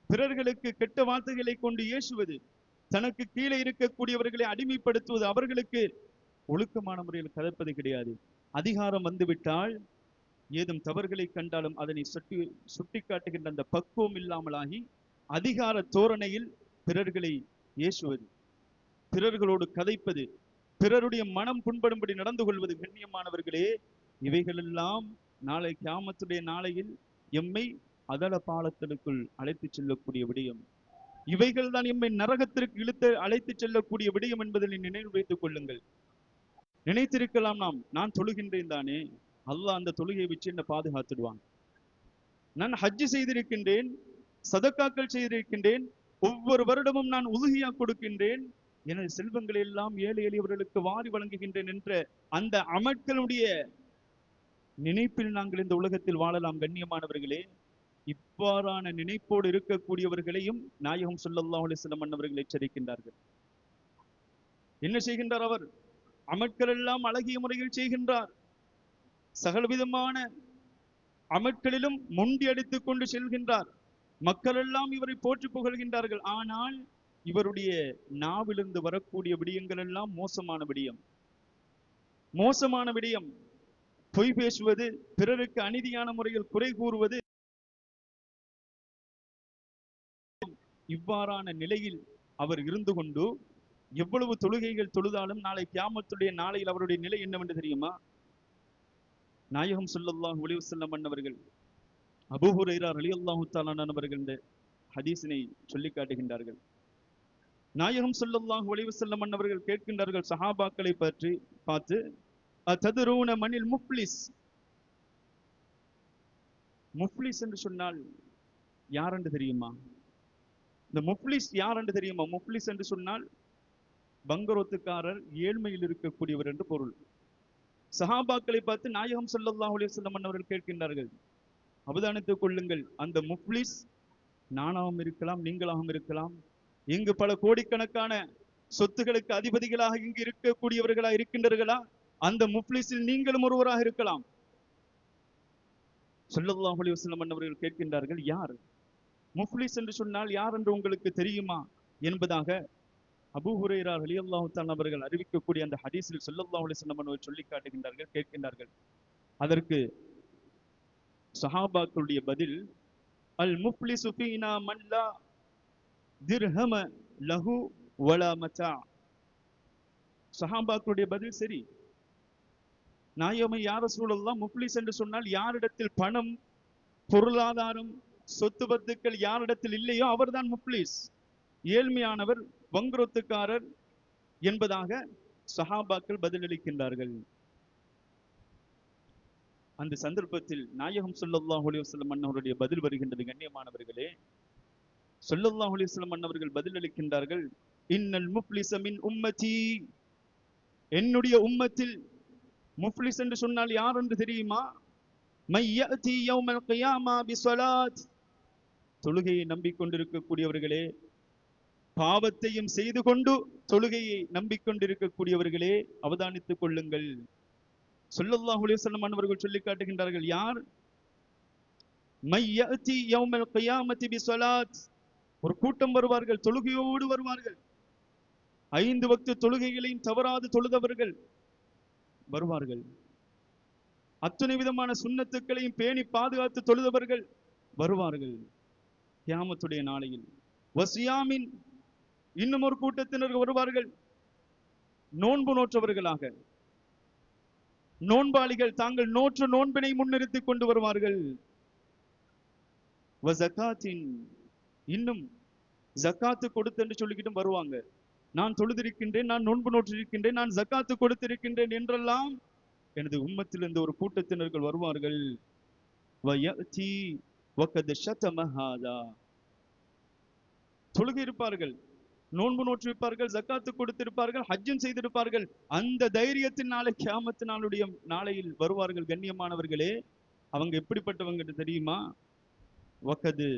B: பிறர்களுக்கு கெட்ட வார்த்தைகளை கொண்டு ஏசுவது, தனக்கு கீழே இருக்கக்கூடியவர்களை அடிமைப்படுத்துவது, அவர்களுக்கு ஒழுக்கமான முறையில் கதைப்பது கிடையாது. அதிகாரம் வந்துவிட்டால் ஏதும் தவறுகளை கண்டாலும் அதனை சுட்டி காட்டுகின்ற அந்த பக்குவம் இல்லாமலாகி அதிகார தோரணையில் பிறர்களை ஏசுவது, பிறர்களோடு கதைப்பது, பிறருடைய மனம் புண்படும்படி நடந்து கொள்வது. கண்ணியமானவர்களே, இவைகளெல்லாம் நாளை கியாமத்துடைய நாளையில் எம்மை அதல பாலத்திற்குள் அழைத்து செல்லக்கூடிய விடயம். இவைகள் தான் எம்மை நரகத்திற்கு அழைத்து செல்லக்கூடிய விடயம் என்பதை நினைவு வைத்துக் கொள்ளுங்கள். நினைத்திருக்கலாம் நான் தொழுகின்றேன் தானே, அல்லாஹ் அந்த தொழுகையை வச்சு என்ன பாதுகாத்துடுவான், நான் ஹஜ்ஜு செய்திருக்கின்றேன், சதக்காக்கள் செய்திருக்கின்றேன், ஒவ்வொரு வருடமும் நான் உதுஹியா கொடுக்கின்றேன், எனது செல்வங்களை எல்லாம் ஏழை எளியவர்களுக்கு வாரி வழங்குகின்றேன் என்ற அந்த அமல்களுடைய நினைப்பில் நாங்கள் இந்த உலகத்தில் வாழலாம். கண்ணியமானவர்களே, இவ்வாறான நினைப்போடு இருக்கக்கூடியவர்களையும் நாயகம் ஸல்லல்லாஹு அலைஹி வஸல்லம் அவர்கள் எச்சரிக்கின்றார்கள். என்ன செய்கின்றார் அவர்? அமல்கள் எல்லாம் அழகிய முறையில் செய்கின்றார், சகலவிதமான அமல்களிலும் முண்டி அடித்துக் கொண்டு செல்கின்றார், மக்கள் எல்லாம் இவரை போற்றி புகழ்கின்றார்கள். ஆனால் இவருடைய நாவிலிருந்து வரக்கூடிய விடயங்கள் எல்லாம் மோசமான விடயம், மோசமான விடயம். பொய் பேசுவது, பிறருக்கு அநீதியான முறையில் குறை கூறுவது. இவ்வாறான நிலையில் அவர் இருந்து கொண்டு எவ்வளவு தொழுகைகள் தொழுதாலும் நாளை கியாமத்துடைய நாளையில் அவருடைய நிலை என்னவென்று தெரியுமா? நாயகம் ஸல்லல்லாஹு அலைஹி வஸல்லம் அன்னவர்கள் அபூ ஹுரைரா ரலியல்லாஹு தஆலா அவர்கள் இந்த ஹதீஸினை சொல்லி காட்டுகின்றார்கள். நாயகம் ஸல்லல்லாஹு அலைஹி வஸல்லம் அன்னவர்கள் கேட்கின்றார்கள் சஹாபாக்களை பற்றி பார்த்து, அததுரூன மனில் முஃப்லிஸ், முஃப்லிஸ் என்று சொன்னால் யார் என்று தெரியுமா? இந்த முஃப்லிஸ் யார் என்று தெரியுமா? முஃப்லிஸ் என்று சொன்னால் பங்கரோத்துக்காரர், ஏழ்மையில் இருக்கக்கூடியவர் என்று பொருள். சஹாபாக்களை பார்த்து நாயகம் ஸல்லல்லாஹு அலைஹி வஸல்லம் அவர்கள் கேட்கின்றார்கள், அவதானித்துக் கொள்ளுங்கள், அந்த முஃப்லிஸ் நானாகவும் இருக்கலாம், நீங்களாகவும் இருக்கலாம், இங்கு பல கோடிக்கணக்கான சொத்துகளுக்கு அதிபதிகளாக இங்கு இருக்கக்கூடியவர்களா இருக்கின்றார்களா? அந்த முஃப்லிஸில் நீங்களும் ஒருவராக இருக்கலாம். ஸல்லல்லாஹு அலைஹி வஸல்லம் அவர்கள் கேட்கின்றார்கள், யார் முஃப்லிஸ் என்று சொன்னால் யார் என்று உங்களுக்கு தெரியுமா என்பதாக அபூ ஹுரைரா ரலியல்லாஹு தஆலா அவர்கள் அறிவிக்கக்கூடிய அந்த ஹதீஸில் ஸல்லல்லாஹு அலைஹி வஸல்லம் அவர்கள் சொல்லி காட்டுகின்றார்கள், கேட்கின்றார்கள். அதற்கு சஹாபாக்களுடைய பதில், அல் முஃப்லிசு ஃபீனா மன் லா திர்ஹம லஹு வலா மதா. சஹாபாக்களுடைய பதில் சரி, நாயகமே யா ரசூலல்லாஹ், முஃப்லிஸ் என்று சொன்னால் யாரிடத்தில் பணம், பொருளாதாரம், சொத்து பத்துக்கள் யாரிடத்தில் இல்லையோ அவர்தான் முஃப்லிஸ், ஏழ்மையானவர், வங்குரோத்துக்காரர் என்பதாக சஹாபாக்கள் பதிலளிக்கின்றார்கள். அந்த சந்தர்ப்பத்தில் நாயகம் ஸல்லல்லாஹு அலைஹி வஸல்லம் அன்னவருடைய பதில் வருகின்றது. கண்ணியமானவர்களே, ஸல்லல்லாஹு அலைஹி வஸல்லம் அன்னவர்கள் பதிலளிக்கின்றார்கள், இன்னல் முஃப்லிஸ மின் உம்மதி, என்னுடைய உம்மத்தில் முஃப்லிஸ் என்று சொன்னால் யார் என்று தெரியுமா? மை யஅதி யௌமல் கியாமா பிஸலாத், தொழுகையை நம்பிக்கொண்டிருக்கக்கூடியவர்களே, பாவத்தையும் செய்து கொண்டு தொழுகையை நம்பிக்கொண்டிருக்கக்கூடியவர்களே அவதானித்துக் கொள்ளுங்கள். ஸல்லல்லாஹு அலைஹி வஸல்லம் அன்னவர்கள் சொல்லி காட்டுகின்றார்கள், யார்? மை யஅதி யௌமல் கியாமத்தி பிஸலாத், ஒரு கூட்டம் வருவார்கள், தொழுகையோடு வருவார்கள், 5 வக்து தொழுகைகளையும் தவறாது தொழுதவர்கள் வருவார்கள், அத்தனை விதமான சுன்னத்துக்களையும் பேணி பாதுகாத்து தொழுதவர்கள் வருவார்கள் கியாமத்துடைய நாளையில். வசியாமின், இன்னும் ஒரு கூட்டத்தினர் வருவார்கள், நோன்பு நோற்றவர்களாக, நோன்பாளிகள், தாங்கள் நோற்ற நோன்பினை முன்னிறுத்திக் கொண்டு வருவார்கள். வஸகாத்தின், இன்னும் ஜக்காத்து கொடுத்து என்று சொல்லிக்கிட்டு வருவாங்க, நான் தொழுதிருக்கின்றேன், நான் நோன்பு நோற்றிருக்கின்றேன், நான் ஜக்காத்து கொடுத்திருக்கின்றேன் என்றெல்லாம் எனது உம்மத்திலிருந்து ஒரு கூட்டத்தினர்கள் வருவார்கள். வயதி வகத் ஷதம ஹாதா, தொழுகை இருப்பார்கள், நோன்பு நோற்றிருப்பார்கள், ஜக்காத்து கொடுத்திருப்பார்கள், ஹஜ்ஜும் செய்திருப்பார்கள், அந்த தைரியத்தின் நாளை கியாமத்து நாளுடைய நாளையில் வருவார்கள். கண்ணியமானவர்களே, அவங்க எப்படிப்பட்டவங்க தெரியுமா? வகது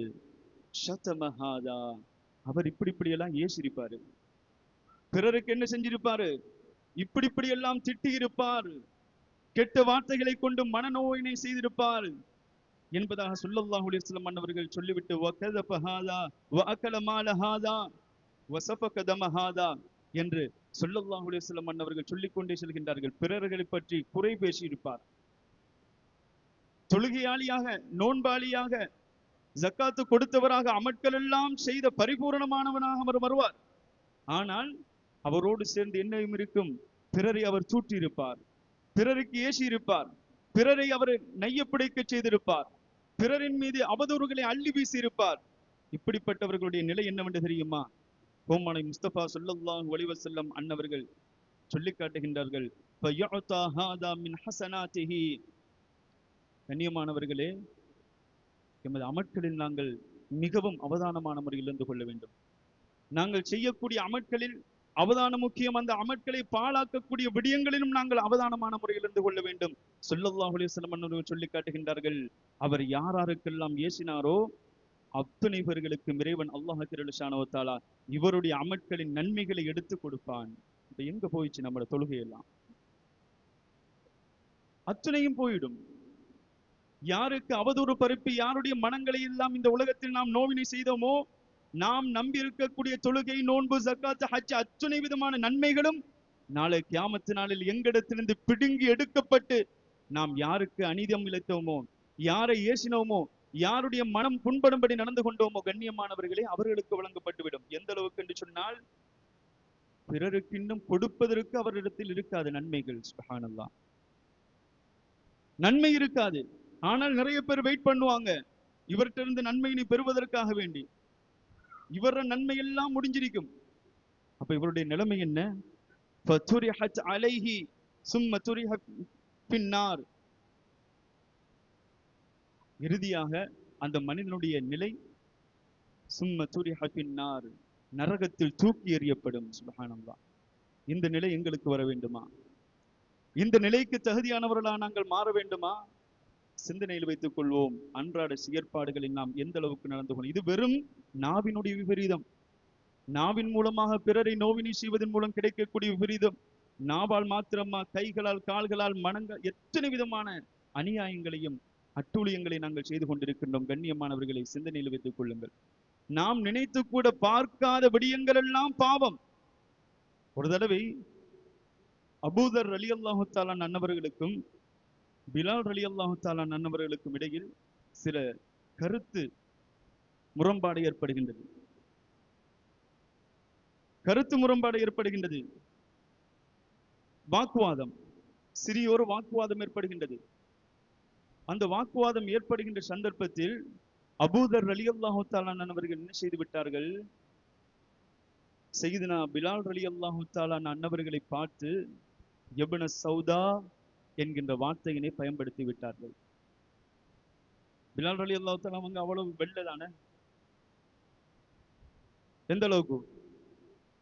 B: ஷதம ஹாதா, அவர் இப்படி எல்லாம் ஏசிருப்பாரு, பிறருக்கு என்ன செஞ்சிருப்பாரு, இப்படி எல்லாம் திட்டி இருப்பார், கெட்ட வார்த்தைகளை கொண்டு மனநோயினை செய்திருப்பார் என்பதாக ஸல்லல்லாஹு அலைஹி வஸல்லம் அன்னவர்கள் சொல்லிவிட்டு வகதப ஹாதா வஅகல மால ஹாதா வஸஃபக தம ஹாதா என்று ஸல்லல்லாஹு அலைஹி வஸல்லம் அன்னவர்கள் சொல்லிக்கொண்டே செல்கின்றார்கள். பிறர்களை பற்றி குறை பேசி இருப்பார், தொழுகையாளியாக, நோன்பாளியாக, ஜக்காத்து கொடுத்தவராக, அமட்கள் எல்லாம் செய்த பரிபூரணமானவனாக அவர் வருவார். ஆனால் அவரோடு சேர்ந்து என்னையும் இருக்கும், பிறரை அவர் தூற்றி இருப்பார், பிறருக்கு ஏசி இருப்பார், பிறரை அவர் நையப்பிடைக்க செய்திருப்பார், பிறரின் மீது அவதூறுகளை அள்ளி வீசி இருப்பார். இப்படிப்பட்டவர்களுடைய நிலை என்னவென்று தெரியுமா? கோமானை முஸ்தபா ஸல்லல்லாஹு அலைஹி வஸல்லம் அன்னவர்கள் சொல்லி காட்டுகின்றார்கள், ஃபயஉதா ஹாதா மின் ஹஸனாத்திஹி. கண்ணியமானவர்களே, எமது அமட்களில் நாங்கள் மிகவும் அவதானமான முறையில் இருந்து கொள்ள வேண்டும். நாங்கள் செய்யக்கூடிய அமட்களில் அவதானம் முக்கியம். அந்த அமட்களை பாழாக்கக்கூடிய விடயங்களிலும் நாங்கள் அவதானமான முறையில் இருந்து கொள்ள வேண்டும். ஸல்லல்லாஹு அலைஹி வஸல்லம் அன்னவர்கள் சொல்லி காட்டுகின்றார்கள், அவர் யாராருக்கெல்லாம் ஏசினாரோ அத்தனை பேர்களுக்கு இறைவன் அல்லாஹ் ஜல்லஷானஹு வ தஆலா இவருடைய அமட்களின் நன்மைகளை எடுத்து கொடுப்பான். இப்ப எங்க போயிடுச்சு நம்மளோட தொழுகையெல்லாம்? அத்தனையும் போயிடும். யாருக்கு அவதூறு பரப்பி யாருடைய மனங்களை எல்லாம் இந்த உலகத்தில் நாம் நோவினை செய்தோமோ, நாம் நம்பி இருக்கக்கூடிய தொழுகை, நோன்பு, ஜக்காத், ஹஜ், அத்தனை விதமான நன்மைகளும் நாளை கியாமத்து நாளில் எங்களிடத்திலிருந்து பிடுங்கி எடுக்கப்பட்டு நாம் யாருக்கு அநீதம் இழைத்தோமோ, யாரை ஏசினோமோ, யாருடைய மனம் புண்படும்படி நடந்து கொண்டோமோ, கண்ணியமானவர்களே, அவர்களுக்கு வழங்கப்பட்டுவிடும். எந்த அளவுக்கு என்று சொன்னால், பிறருக்கு இன்னும் கொடுப்பதற்கு அவரிடத்தில் இருக்காது நன்மைகள். சுப்ஹானல்லாஹ், நன்மை இருக்காது. ஆனால் நிறைய பேர் வெயிட் பண்ணுவாங்க இவர்கிட்ட இருந்து நன்மையினை பெறுவதற்காக வேண்டி. இவர நன்மை எல்லாம் முடிஞ்சிருக்கும். அப்ப இவருடைய நிலைமை என்ன? ஃபதுரிஹத் அலைஹி சும்ம துரிஹ பின்னார். இறுதியாக அந்த மனிதனுடைய நிலை சும்ம துரிஹ பின்னார், நரகத்தில் தூக்கி எறியப்படும். சுப்ஹானல்லாஹ், இந்த நிலை எங்களுக்கு வர வேண்டுமா? இந்த நிலைக்கு தகுதியானவர்களா நாங்கள் மாற வேண்டுமா? சிந்தனையில் வைத்துக் கொள்வோம். அன்றாட செயற்பாடுகளில் நாம் எந்த அளவுக்கு நடந்து கொள்ளும். இது வெறும் நாவினுடைய விபரீதம். நாவின் மூலமாக பிறரை நோவினை செய்வதன் மூலம் கிடைக்கக்கூடிய விபரீதம். நாவால் மாத்திரமா, கைகளால், கால்களால், மனங்கள், எத்தனை விதமான அநியாயங்களையும் அட்டூழியங்களை நாங்கள் செய்து கொண்டிருக்கின்றோம். கண்ணியமானவர்களை சிந்தனையில் வைத்துக் கொள்ளுங்கள். நாம் நினைத்து கூட பார்க்காத விடயங்கள் எல்லாம் பாவம். ஒரு தடவை அபூதர் ரலியல்லாஹு தஆலா அன்னவர்களுக்கும் பிலால் ரலியல்லாஹு தஆலா அன்னவர்களுக்கும் இடையில் சில கருத்து முரண்பாடு ஏற்படுகின்றது. கருத்து முரண்பாடு ஏற்படுகின்றது, வாக்குவாதம். சிறியோரு வாக்குவாதம் ஏற்படுகின்றது. அந்த வாக்குவாதம் ஏற்படுகின்ற சந்தர்ப்பத்தில் அபூதர் ரலியல்லாஹு தஆலா அன்னவர்கள் என்ன செய்து விட்டார்கள்? சையதுனா பிலால் ரலியல்லாஹு தஆலா அன்னவர்களை பார்த்து இப்ன சௌதா என்கின்ற வார்த்தையினை பயன்படுத்தி விட்டார்கள். பிலால் ரலியல்லாஹு தஆலா அவங்க அவ்வளவு வெள்ளதானே, எந்த அளவுக்கு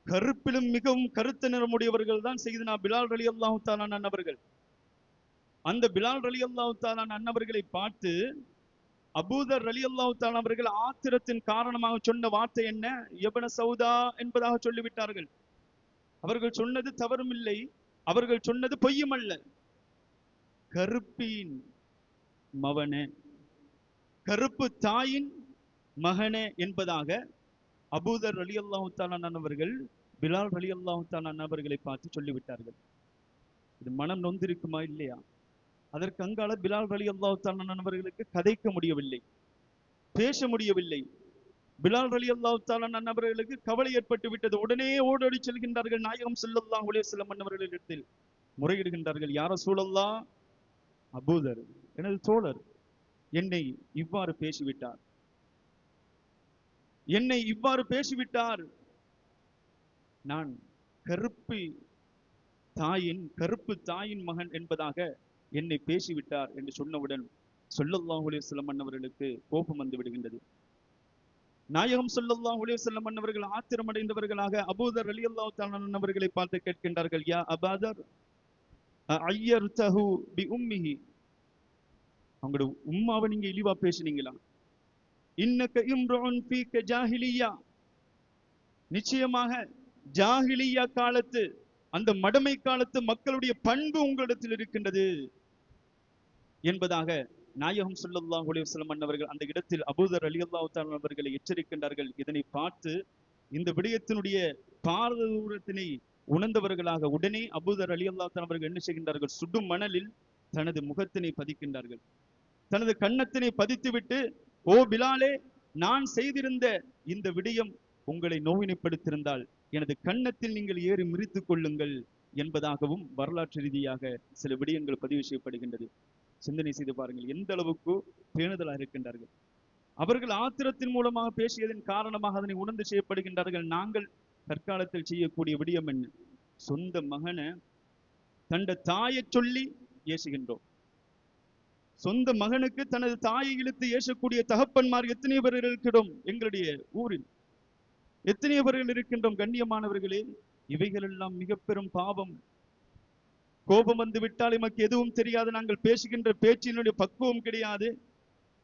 B: கருப்பிலும் மிகவும் கருத்த நிறமுடையவர்கள் தான் சையதுனா பிலால் ரலியல்லாஹு தஆலா அன்னவர்கள். அந்த பிலால் ரலியல்லாஹு தஆலா அன்னவர்களை பார்த்து அபூதர் ரலியல்லாஹு தஆலா அவர்கள் ஆத்திரத்தின் காரணமாக சொன்ன வார்த்தை என்ன? இப்ன சௌதா என்பதாக சொல்லிவிட்டார்கள். அவர்கள் சொன்னது தவறும் இல்லை, அவர்கள் சொன்னது பொய்யும் அல்ல. கருப்பின் மவனே, கருப்பு தாயின் மகனே என்பதாக அபூதர் ரலியல்லாஹு தஆலா அவர்கள் பிலால் ரலியல்லாஹு தஆலா அவர்களை பார்த்து சொல்லிவிட்டார்கள். இது மனம் நொந்திருக்குமா இல்லையா? அதற்கு அங்கால பிலால் ரலியல்லாஹு தஆலா அவர்களுக்கு கதைக்க முடியவில்லை, பேச முடியவில்லை. பிலால் ரலியல்லாஹு தஆலா அவர்களுக்கு கவலை ஏற்பட்டு விட்டது. உடனே ஓடோடி செல்கின்றார்கள் நாயகம் ஸல்லல்லாஹு அலைஹி வஸல்லம் அவர்களிடத்தில் முறையிடுகின்றார்கள். யா ரசூலல்லாஹ், அபூதர் எனது தோழர் என்னை இவ்வாறு பேசிவிட்டார், என்னை இவ்வாறு பேசிவிட்டார். நான் கருப்பு தாயின் மகன் என்பதாக என்னை பேசிவிட்டார் என்று சொன்னவுடன் ஸல்லல்லாஹு அலைஹி வஸல்லம் அவர்களுக்கு கோபம் வந்து விடுகின்றது. நாயகம் ஸல்லல்லாஹு அலைஹி வஸல்லம் அவர்கள் ஆத்திரமடைந்தவர்களாக அபூதர் ரலியல்லாஹு தஆலா அவர்களை பார்த்து கேட்கின்றார்கள், யா அபூதர் அய்யர்தஹு பி உம்மிஹி, அவங்களோட உம்மாவை நீங்க இழிவா பேசுனீங்களா? இன்னக இம்ருன் ஃபீக ஜாஹிலியா, நிச்சயமாக ஜாஹிலியா காலத்து அந்த மடமை காலத்து மக்களுடைய பண்பு உங்களிடத்தில் இருக்கின்றது என்பதாக நாயகம் ஸல்லல்லாஹு அலைஹி வஸல்லம் அவர்கள் அந்த இடத்தில் அபூதர் ரலியல்லாஹு தஆலா அவர்களை எச்சரிக்கின்றார்கள். இதனை பார்த்து இந்த விடயத்தினுடைய பாரதூரத்தினை உணர்ந்தவர்களாக உடனே அபூதர் ரலியல்லாஹு தஆலா அவர்கள் என்ன செய்கின்றார்கள்? சுடும் மணலில் தனது முகத்தினை பதிக்கின்றார்கள். தனது கன்னத்தினை பதித்துவிட்டு, ஓ பிலாலே, நான் செய்திருந்த இந்த விடயம் உங்களை நோவினைப்படுத்திருந்தால் எனது கன்னத்தில் நீங்கள் ஏறி மிரித்துக் கொள்ளுங்கள் என்பதாகவும் வரலாற்று ரீதியாக சில விடயங்கள் பதிவு செய்யப்படுகின்றது. சிந்தனை செய்து பாருங்கள், எந்த அளவுக்கு பேணுதலாக இருக்கின்றார்கள். அவர்கள் ஆத்திரத்தின் மூலமாக பேசியதன் காரணமாக அதனை உணர்ந்து செய்யப்படுகின்றார்கள். நாங்கள் தற்காலத்தில் செய்யக்கூடிய விடயம் என்ன? சொந்த மகனை தண்ட தாயை சொல்லி ஏசுகின்றோம். சொந்த மகனுக்கு தனது தாயை இழுத்து ஏசக்கூடிய தகப்பன்மார் எத்தனை பேர்கள் இருக்கிறோம் எங்களுடைய ஊரில்? எத்தனை பேர்கள் இருக்கின்றோம்? கண்ணியமானவர்களே, இவைகள் எல்லாம் மிக பெரும் பாவம். கோபம் வந்து விட்டால் எமக்கு எதுவும் தெரியாது, நாங்கள் பேசுகின்ற பேச்சினுடைய பக்குவம் கிடையாது.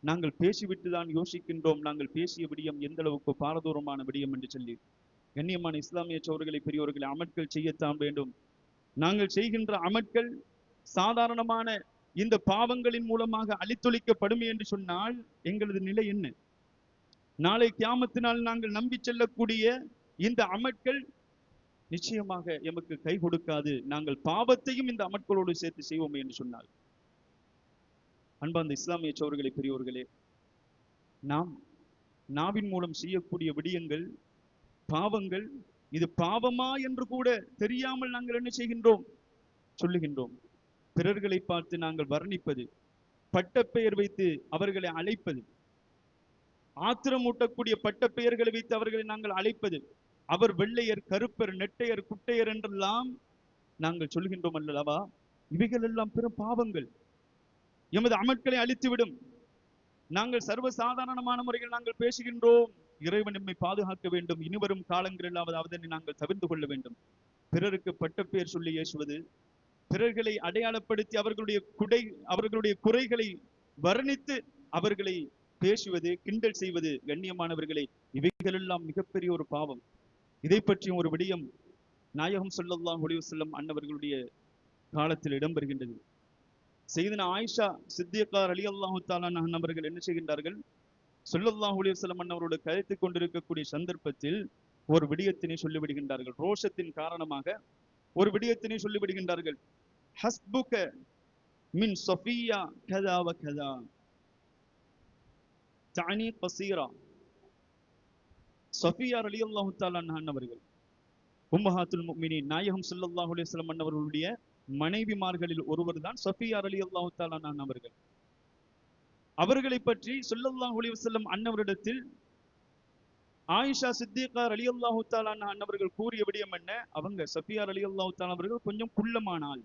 B: நாங்கள் பேசிவிட்டுதான் யோசிக்கின்றோம் நாங்கள் பேசிய விடயம் எந்த அளவுக்கு பாரதூரமான விடயம் என்று சொல்லி. கண்ணியமான இஸ்லாமிய சோழர்களை, பெரியோர்களை, அமட்கள் செய்யத்தான் வேண்டும். நாங்கள் செய்கின்ற அமட்கள் சாதாரணமான இந்த பாவங்களின் மூலமாக அழித்தொழிக்கப்படுமே என்று சொன்னால் எங்களது நிலை என்ன? நாளை கியாமத்தினால் நாங்கள் நம்பி செல்லக்கூடிய இந்த அமட்கள் நிச்சயமாக எமக்கு கை கொடுக்காது. நாங்கள் பாவத்தையும் இந்த அமட்களோடு சேர்த்து செய்வோமே என்று சொன்னால். அன்பார்ந்த இஸ்லாமிய சோழர்களை, பெரியோர்களே, நாம் நாவின் மூலம் செய்யக்கூடிய விடயங்கள், பாவங்கள், இது பாவமா என்று கூட தெரியாமல் நாங்கள் என்ன செய்கின்றோம்? சொல்லுகின்றோம். பிறர்களை பார்த்து நாங்கள் வர்ணிப்பது, பட்டப்பெயர் வைத்து அவர்களை அழைப்பது, ஆத்திரமூட்டக்கூடிய பட்ட பெயர்களை வைத்து அவர்களை நாங்கள் அழைப்பது, அவர் வெள்ளையர், கருப்பர், நெட்டையர், குட்டையர் என்றெல்லாம் நாங்கள் சொல்கின்றோம் அல்லவா? இவைகள் எல்லாம் பெரும் பாவங்கள், எமது அமட்களை அழித்துவிடும். நாங்கள் சர்வசாதாரணமான முறையில் நாங்கள் பேசுகின்றோம். இறைவன் நம்மை பாதுகாக்க வேண்டும். இனிவரும் காலங்களில் அதனை நாங்கள் தவிர்த்து கொள்ள வேண்டும். பிறருக்கு பட்டப்பெயர் சொல்லி ஏசுவது, பிறர்களை அடையாளப்படுத்தி அவர்களுடைய குறைகளை வர்ணித்து அவர்களை பேசுவது, கிண்டல் செய்வது, கண்ணியமானவர்களை, இவைகள் எல்லாம் மிகப்பெரிய ஒரு பாவம். இதை பற்றியும் ஒரு விடயம் நாயகம் ஸல்லல்லாஹு அலைஹி வஸல்லம் அன்னவர்களுடைய காலத்தில் இடம்பெறுகின்றது. சையதுனா ஆயிஷா சித்திகா ரலியல்லாஹு தஆலா அன்ஹா அவர்கள் என்ன செய்கின்றார்கள்? ஸல்லல்லாஹு அலைஹி வஸல்லம் அன்னவரோடு கதைத்துக் கொண்டிருக்கக்கூடிய சந்தர்ப்பத்தில் ஒரு விடயத்தினை சொல்லிவிடுகின்றார்கள். ரோஷத்தின் காரணமாக ஒரு விடயத்தினை சொல்லிவிடுகின்றார்கள். ஹஸ்புக மின் ஸஃபிய்யா கதா வ கதா தஅனி கஸீரா. ஸஃபிய்யா ரலியல்லாஹு தஆலா அன்ஹா அவர்கள் உம்மஹாத்துல் முஃமினீன் நாயகம் ஸல்லல்லாஹு அலைஹி வஸல்லம் அவர்களுடைய மனைவிமார்களில் ஒருவர் தான் சஃபியா ரலியல்லாஹு தஆலா அன்ஹா அவர்கள். அவர்களை பற்றி ஸல்லல்லாஹு அலைஹி வஸல்லம் அன்னவரிடத்தில் ஆயிஷா சித்திகா ரலியல்லாஹு தஆலா அன்ஹா அன்னவர்கள் கூறிய விடயம் என்ன? அவங்க சஃபியா ரலியல்லாஹு தஆலா அவர்கள் கொஞ்சம் குள்ளமானால்,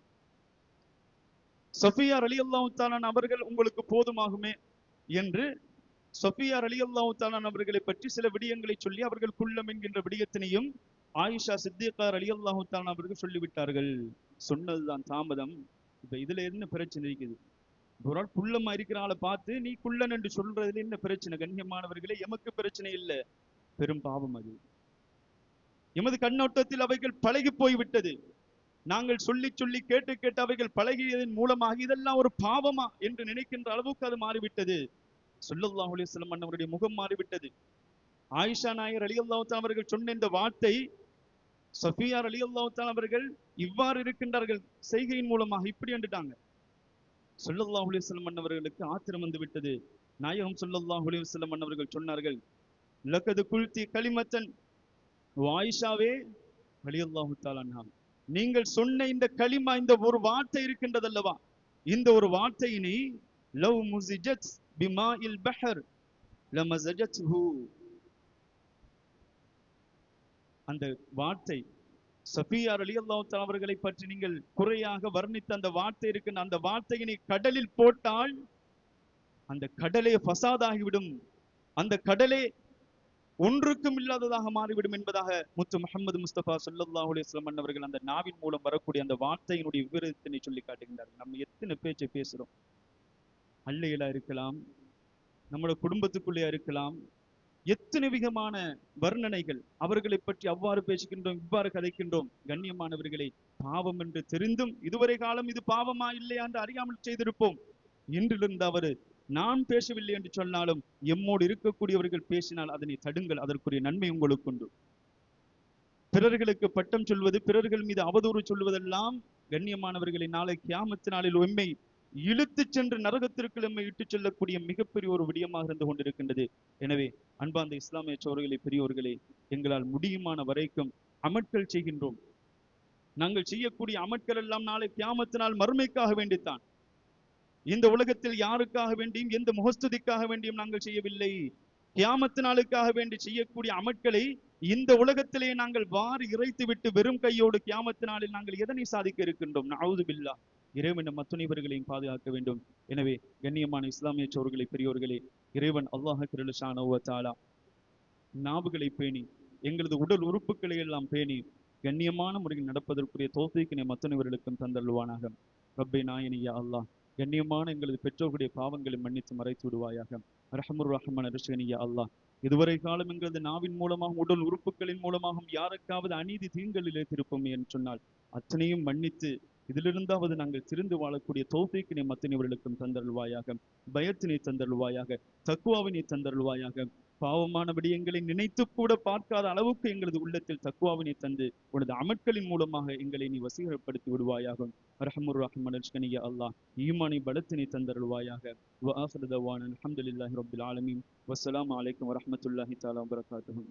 B: சஃபியா ரலியல்லாஹு தஆலா அவர்கள் உங்களுக்கு போதுமாகுமே என்று சஃபியா ரலியல்லாஹு தஆலா அவர்களை பற்றி சில விடயங்களை சொல்லி அவர்கள் குள்ளம் என்கின்ற விடயத்தினையும் ஆயிஷா சித்திகா ரலியல்லாஹு தஆலா அவர்கள் சொல்லிவிட்டார்கள். சொன்னதுதான் தாமதம். இப்ப இதுல என்ன பிரச்சனை இருக்குது? ஒரு ஆள் குள்ளமா இருக்கிற ஆளை பார்த்து நீ குள்ளன் என்று சொல்றதுல என்ன பிரச்சனை? கண்ணியமானவர்களே, எமக்கு பிரச்சனை இல்லை, பெரும் பாவம் அது. எமது கண்ணோட்டத்தில் அவைகள் பழகி போய்விட்டது. நாங்கள் சொல்லி சொல்லி கேட்டு கேட்டு அவைகள் பழகியதன் மூலமாக இதெல்லாம் ஒரு பாவமா என்று நினைக்கின்ற அளவுக்கு அது மாறிவிட்டது. ஸல்லல்லாஹு அலைஹி வஸல்லம் அன்னவருடைய முகம் மாறிவிட்டது. ஆயிஷா நாயர் ரலியல்லாஹு தஆலா அவர்கள் சொன்ன இந்த வார்த்தை சஃபியா ரலியல்லாஹு தஆலா அவர்கள் இவ்வாறு இருக்கின்றார்கள் செய்கையின் மூலமாக இப்படி என்றுட்டாங்க. ஸல்லல்லாஹு அலைஹி வஸல்லம் அன்னவர்களுக்கு ஆத்திரம் வந்து விட்டது. நாயகம் ஸல்லல்லாஹு அலைஹி வஸல்லம் அன்னவர்கள் சொன்னார்கள், லக்கது குல்தி கலிமத்தன், ஆயிஷாவே ரலியல்லாஹு தஆலா அன்ஹா, நீங்கள் சொன்ன இந்த கலிமா, இந்த ஒரு வார்த்தை இருக்கின்றது அல்லவா, இந்த ஒரு வார்த்தையினை லவ் முஸிஜத் பிமாஇல் பஹர் லமஸஜத்ஹு, அந்த வார்த்தை சஃபியா ரலியல்லாஹு தஆலா அவர்களை பற்றி நீங்கள் குறையாக வர்ணித்த அந்த வார்த்தை இருக்கின்ற அந்த வார்த்தையினை கடலில் போட்டால் அந்த கடலே ஃபசாதாகிவிடும், அந்த கடலே ஒன்றுக்கும் இல்லாததாக மாறிவிடும் என்பதாக முத்து முஹம்மது முஸ்தபா ஸல்லல்லாஹு அலைஹி வஸல்லம் அவர்கள் அந்த நாவின் மூலம் வரக்கூடிய அந்த வார்த்தையினுடைய விவரத்தினை சொல்லி காட்டுகின்றார்கள். நம்ம எத்தனை பேச்சை பேசுறோம்? அள்ளையிலா இருக்கலாம், நம்மளோட குடும்பத்துக்குள்ளே இருக்கலாம், எத்தனை விதமான வர்ணனைகள், அவர்களை பற்றி அவ்வாறு பேசுகின்றோம், இவ்வாறு கதைக்கின்றோம். கண்ணியமானவர்களை, பாவம் என்று தெரிந்தும் இதுவரை காலம் இது பாவமா இல்லையா என்று அறியாமல் செய்திருப்போம். இன்றிலிருந்து அவர் நான் பேசவில்லை என்று சொன்னாலும் எம்மோடு இருக்கக்கூடியவர்கள் பேசினால் அதனை தடுங்கள், அதற்குரிய நன்மை உங்களுக்கு உண்டு. பிறர்களுக்கு பட்டம் சொல்வது, பிறர்கள் மீது அவதூறு சொல்வதெல்லாம் கண்ணியமானவர்களை நாளை கியாமத் நாளில் உண்மை இழுத்து சென்று நரகத்திற்கு நம்மை இட்டுச் செல்லக்கூடிய மிகப்பெரிய ஒரு விடயமாக இருந்து கொண்டிருக்கின்றது. எனவே அன்பார்ந்த இஸ்லாமிய சோழர்களே, பெரியோர்களே, எங்களால் முடியுமான வரைக்கும் அமட்கள் செய்கின்றோம். நாங்கள் செய்யக்கூடிய அமட்கள் எல்லாம் நாளை கியாமத் நாள் மறுமைக்காக வேண்டித்தான். இந்த உலகத்தில் யாருக்காக வேண்டியும் எந்த முகஸ்துதிக்காக வேண்டியும் நாங்கள் செய்யவில்லை. கியாமத் நாளுக்காக வேண்டி செய்யக்கூடிய அமட்களை இந்த உலகத்திலே நாங்கள் வாரி இறைத்து விட்டு வெறும் கையோடு கியாமத் நாளில் நாங்கள் எதனை சாதிக்க இருக்கின்றோம்? நஅூது பில்லாஹ். இறைவன் நம் அத்துணைவர்களையும் பாதுகாக்க வேண்டும். எனவே கண்ணியமான இஸ்லாமிய சோர்களே, பெரியோர்களே, இறைவன் அல்லாஹ் ஸுப்ஹானஹு வ தஆலா நாவுகளை பேணி எங்களது உடல் உறுப்புகளை எல்லாம் பேணி கண்ணியமான முறையில் நடப்பதற்குரிய தௌஃபீக்கினை மத்தனைவர்களுக்கும் தந்தருள்வானாக. ரப்பே நாயனி யா அல்லாஹ், கண்ணியமான எங்களது பெற்றோர்களுடைய பாவங்களை மன்னித்து மறைத்து விடுவாயாக. ரஹ்மர் ரஹ்மான் அர்ஷகனி யா அல்லாஹ், இதுவரை காலம் எங்களது நாவின் மூலமாகவும் உடல் உறுப்புகளின் மூலமாகவும் யாருக்காவது அநீதி தீங்களில் இழைத்திருப்போம் என்று சொன்னால் அத்தனையும் மன்னித்து இதிலிருந்தாவது நாங்கள் திருந்து வாழக்கூடிய தௌஃபீக்கினை மத்தனைவர்களுக்கும் தந்தருள்வாயாக. பயத்தினை தந்தருள்வாயாக, தக்குவாவினை தந்தருள்வாயாக. பாவமான விடயங்களை நினைத்து கூட பார்க்காத அளவுக்கு எங்களது உள்ளத்தில் தக்குவாவினை தந்து உனது அமட்களின் மூலமாக எங்களை நீ வசீகரப்படுத்தி விடுவாயாக. ரஹ்மர் ரஹ்மான் அர்ஷகனி யா அல்லாஹ், ஈமானை பலத்தினை தந்தருள்வாயாக. வ ஆஃபிரு தவானா அல்ஹம்துலில்லாஹி ரப்பில் ஆலமீன். வஸ்ஸலாமு அலைக்கும் வரஹ்மத்துல்லாஹி தஆலா வபரகாத்துஹு.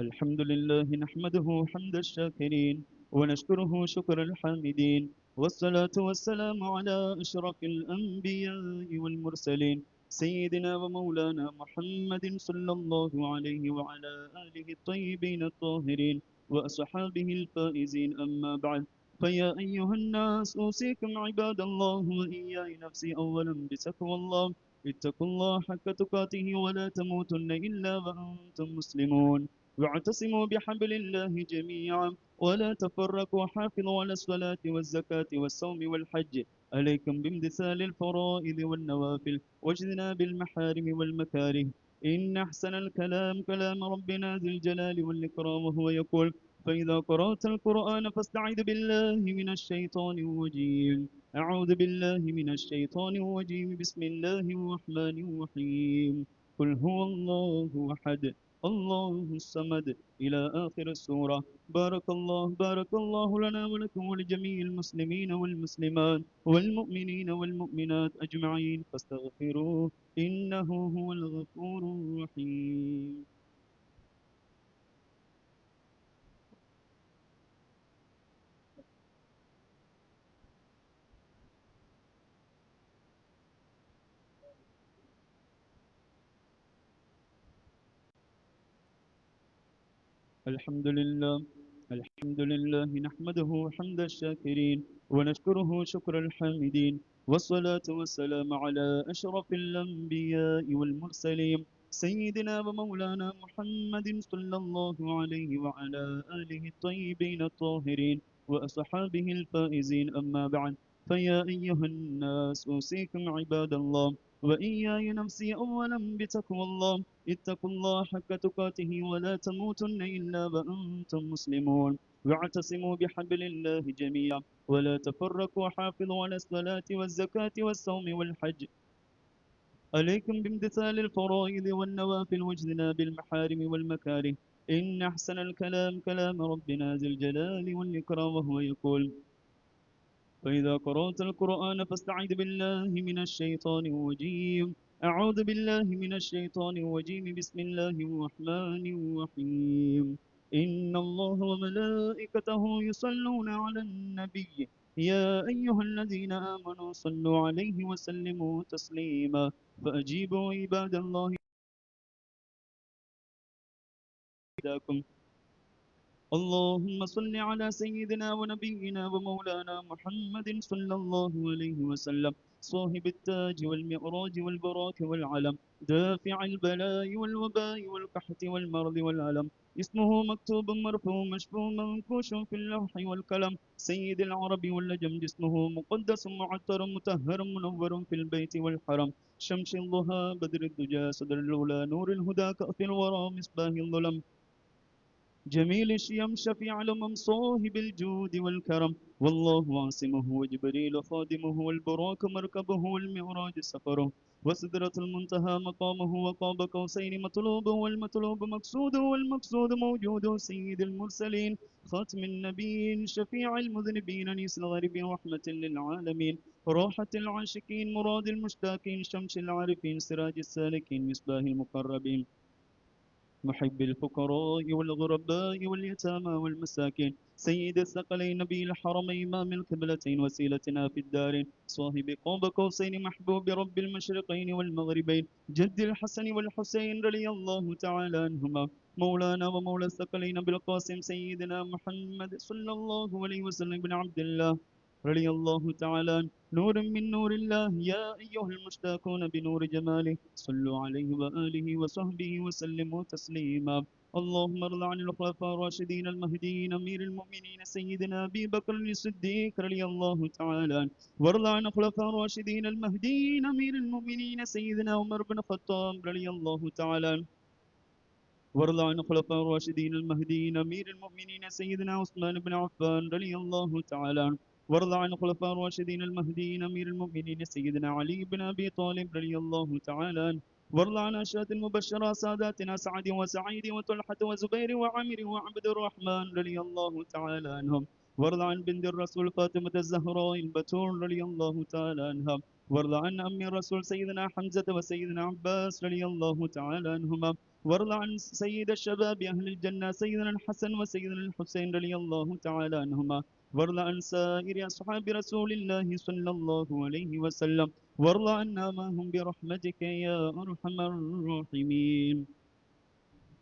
B: الحمد لله نحمده حمد الشاكرين ونشكره شكر الحامدين، والصلاة والسلام على أشرف الأنبياء والمرسلين سيدنا ومولانا محمد صلى الله عليه وعلى آله الطيبين الطاهرين وأصحابه الفائزين. أما بعد، فيا أيها الناس أوصيكم عباد الله وإياي نفسي أولا بتقوى الله. اتقوا الله حق تقاته ولا تموتن إلا وأنتم مسلمون، واعتصموا بحبل الله جميعا ولا تفرقوا. حافظوا على الصلاة والزكاة والصوم والحج، عليكم بامتثال الفرائض والنوافل واجتناب المحارم والمكاره. إن أحسن الكلام كلام ربنا ذي الجلال والإكرام، وهو يقول: فإذا قرأت القرآن فاستعذ بالله من الشيطان الرجيم. أعوذ بالله من الشيطان الرجيم. بسم الله الرحمن الرحيم. قل هو الله أحد الله الصمد إلى آخر السورة. بارك الله لنا ولكم ولجميع المسلمين والمسلمات والمؤمنين والمؤمنات أجمعين، فاستغفروه إنه هو الغفور الرحيم. الحمد لله الحمد لله نحمده حمد الشاكرين ونشكره شكر الحامدين، والصلاة والسلام على أشرف الأنبياء والمرسلين سيدنا ومولانا محمد صلى الله عليه وعلى آله الطيبين الطاهرين وأصحابه الفائزين. أما بعد، فيا أيها الناس أوصيكم عباد الله وإياي نفسي أولا بتقوى الله. اتقوا الله حق تقاته ولا تموتن إلا وأنتم مسلمون، واعتصموا بحبل الله جميعا ولا تفرقوا، حافظوا على الصلاة والزكاة والصوم والحج. عليكم بامتثال الفرائض والنوافل واجتناب المحارم والمكاره. إن أحسن الكلام كلام ربنا ذي الجلال والإكرام، وهو يقول: فإذا قرأت القرآن فاستعذ بالله من الشيطان الرجيم. أعوذ بالله من الشيطان الرجيم. بسم الله الرحمن الرحيم. إن الله وملائكته يصلون على النبي يا أيها الذين آمنوا صلوا عليه وسلموا تسليما. فأجيبوا عباد الله إليكم. اللهم صل على سيدنا ونبينا ومولانا محمد صلى الله عليه وسلم، صاحب التاج والمعراج والبراك والعلم، دافع البلاء والوباء والقحط والمرض والألم. اسمه مكتوب مرفوع مشفوع منقوش في اللوح والقلم، سيد العرب واللجم. جسمه مقدس معطر مطهر منور في البيت والحرم، شمس الضحى بدر الدجى صدر الأولى نور الهدى كأف الورى مصباح الظلم، جميل الشيم شفيع الأمم صاحب الجود والكرم. والله عاصمه وجبريل خادمه والبراك مركبه والمعراج سفره، وسدرة المنتهى مقامه وقاب قوسين مطلوبه والمطلوب مقصوده والمقصود موجوده. سيد المرسلين خاتم النبيين شفيع المذنبين أنيس الغريبين رحمة للعالمين راحة العاشقين مراد المشتاقين شمس العارفين سراج السالكين مصباح المقربين محب الفقراء والغرباء واليتامى والمساكين سيد الثقلين نبي الحرمين إمام القبلتين وسيلتنا في الدارين صاحب قاب قوسين محبوب رب المشرقين والمغربين جد الحسن والحسين رضي الله تعالى عنهما مولانا ومولى الثقلين بالقاسم سيدنا محمد صلى الله عليه وسلم بن عبد الله رضي الله تعالى عنه. نور من نور الله يا أيها المشتاقون بنور جماله صلوا عليه وآله وصحبه وسلموا تسليما. اللهم ارض عن الخلفاء الراشدين المهديين أمير المؤمنين سيدنا أبي بكر الصديق رضي الله تعالى عنه، وارض عن الخلفاء الراشدين المهديين أمير المؤمنين سيدنا عمر بن الخطاب رضي الله تعالى عنه، وارض عن الخلفاء الراشدين المهديين أمير المؤمنين سيدنا عثمان بن عفان رضي الله تعالى عنه، وارض عن الخلفاء الراشدين المهديين أمير المؤمنين سيدنا علي بن أبي طالب رضي الله تعالى عنه، وارض عن أشهاد المبشرة ساداتنا سعد وسعيد وطلحة وزبير وعمر وعبد الرحمن رضي الله تعالى عنهم، وارض عن بنت الرسول فاطمة الزهراء البتول رضي الله تعالى عنها، وارض عن أم الرسول سيدنا حمزة وسيدنا عباس رضي الله تعالى عنهما، وارض عن سيد الشباب أهل الجنة سيدنا الحسن وسيدنا الحسين رضي الله تعالى عنهما، وارض عن سائر أصحاب رسول الله صلى الله عليه وسلم، وارض عنا معهم برحمتك يا أرحم الراحمين.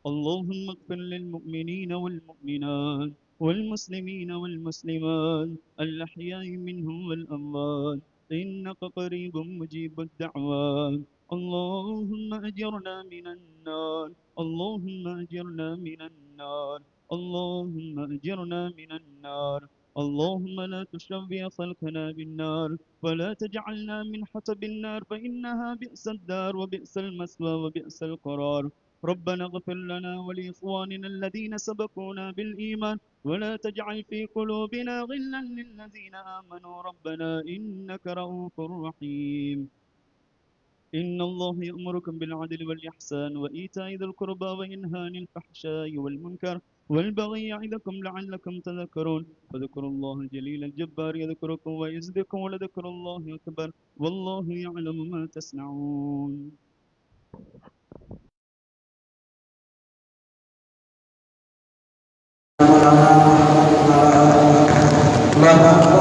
B: اللهم اغفر للمؤمنين والمؤمنات والمسلمين والمسلمات الأحياء منهم والأموات إنك قريب مجيب الدعوات. اللهم أجرنا من النار، اللهم أجرنا من النار، اللهم أجرنا من النار. اللهم لا تشوي خلقنا بالنار ولا تجعلنا من حطب النار فإنها بئس الدار وبئس المثوى وبئس القرار. ربنا اغفر لنا ولإخواننا الذين سبقونا بالإيمان ولا تجعل في قلوبنا غلا للذين آمنوا ربنا إنك رؤوف رحيم. إن الله يأمركم بالعدل والإحسان وإيتاء ذي القربى وينهى عن الفحشاء والمنكر والبغي يعظكم لعلكم تذكرون. فاذكروا الله الجليل الجبار يذكركم ويزدكم ولذكر الله أكبر والله يعلم ما تصنعون.
C: الله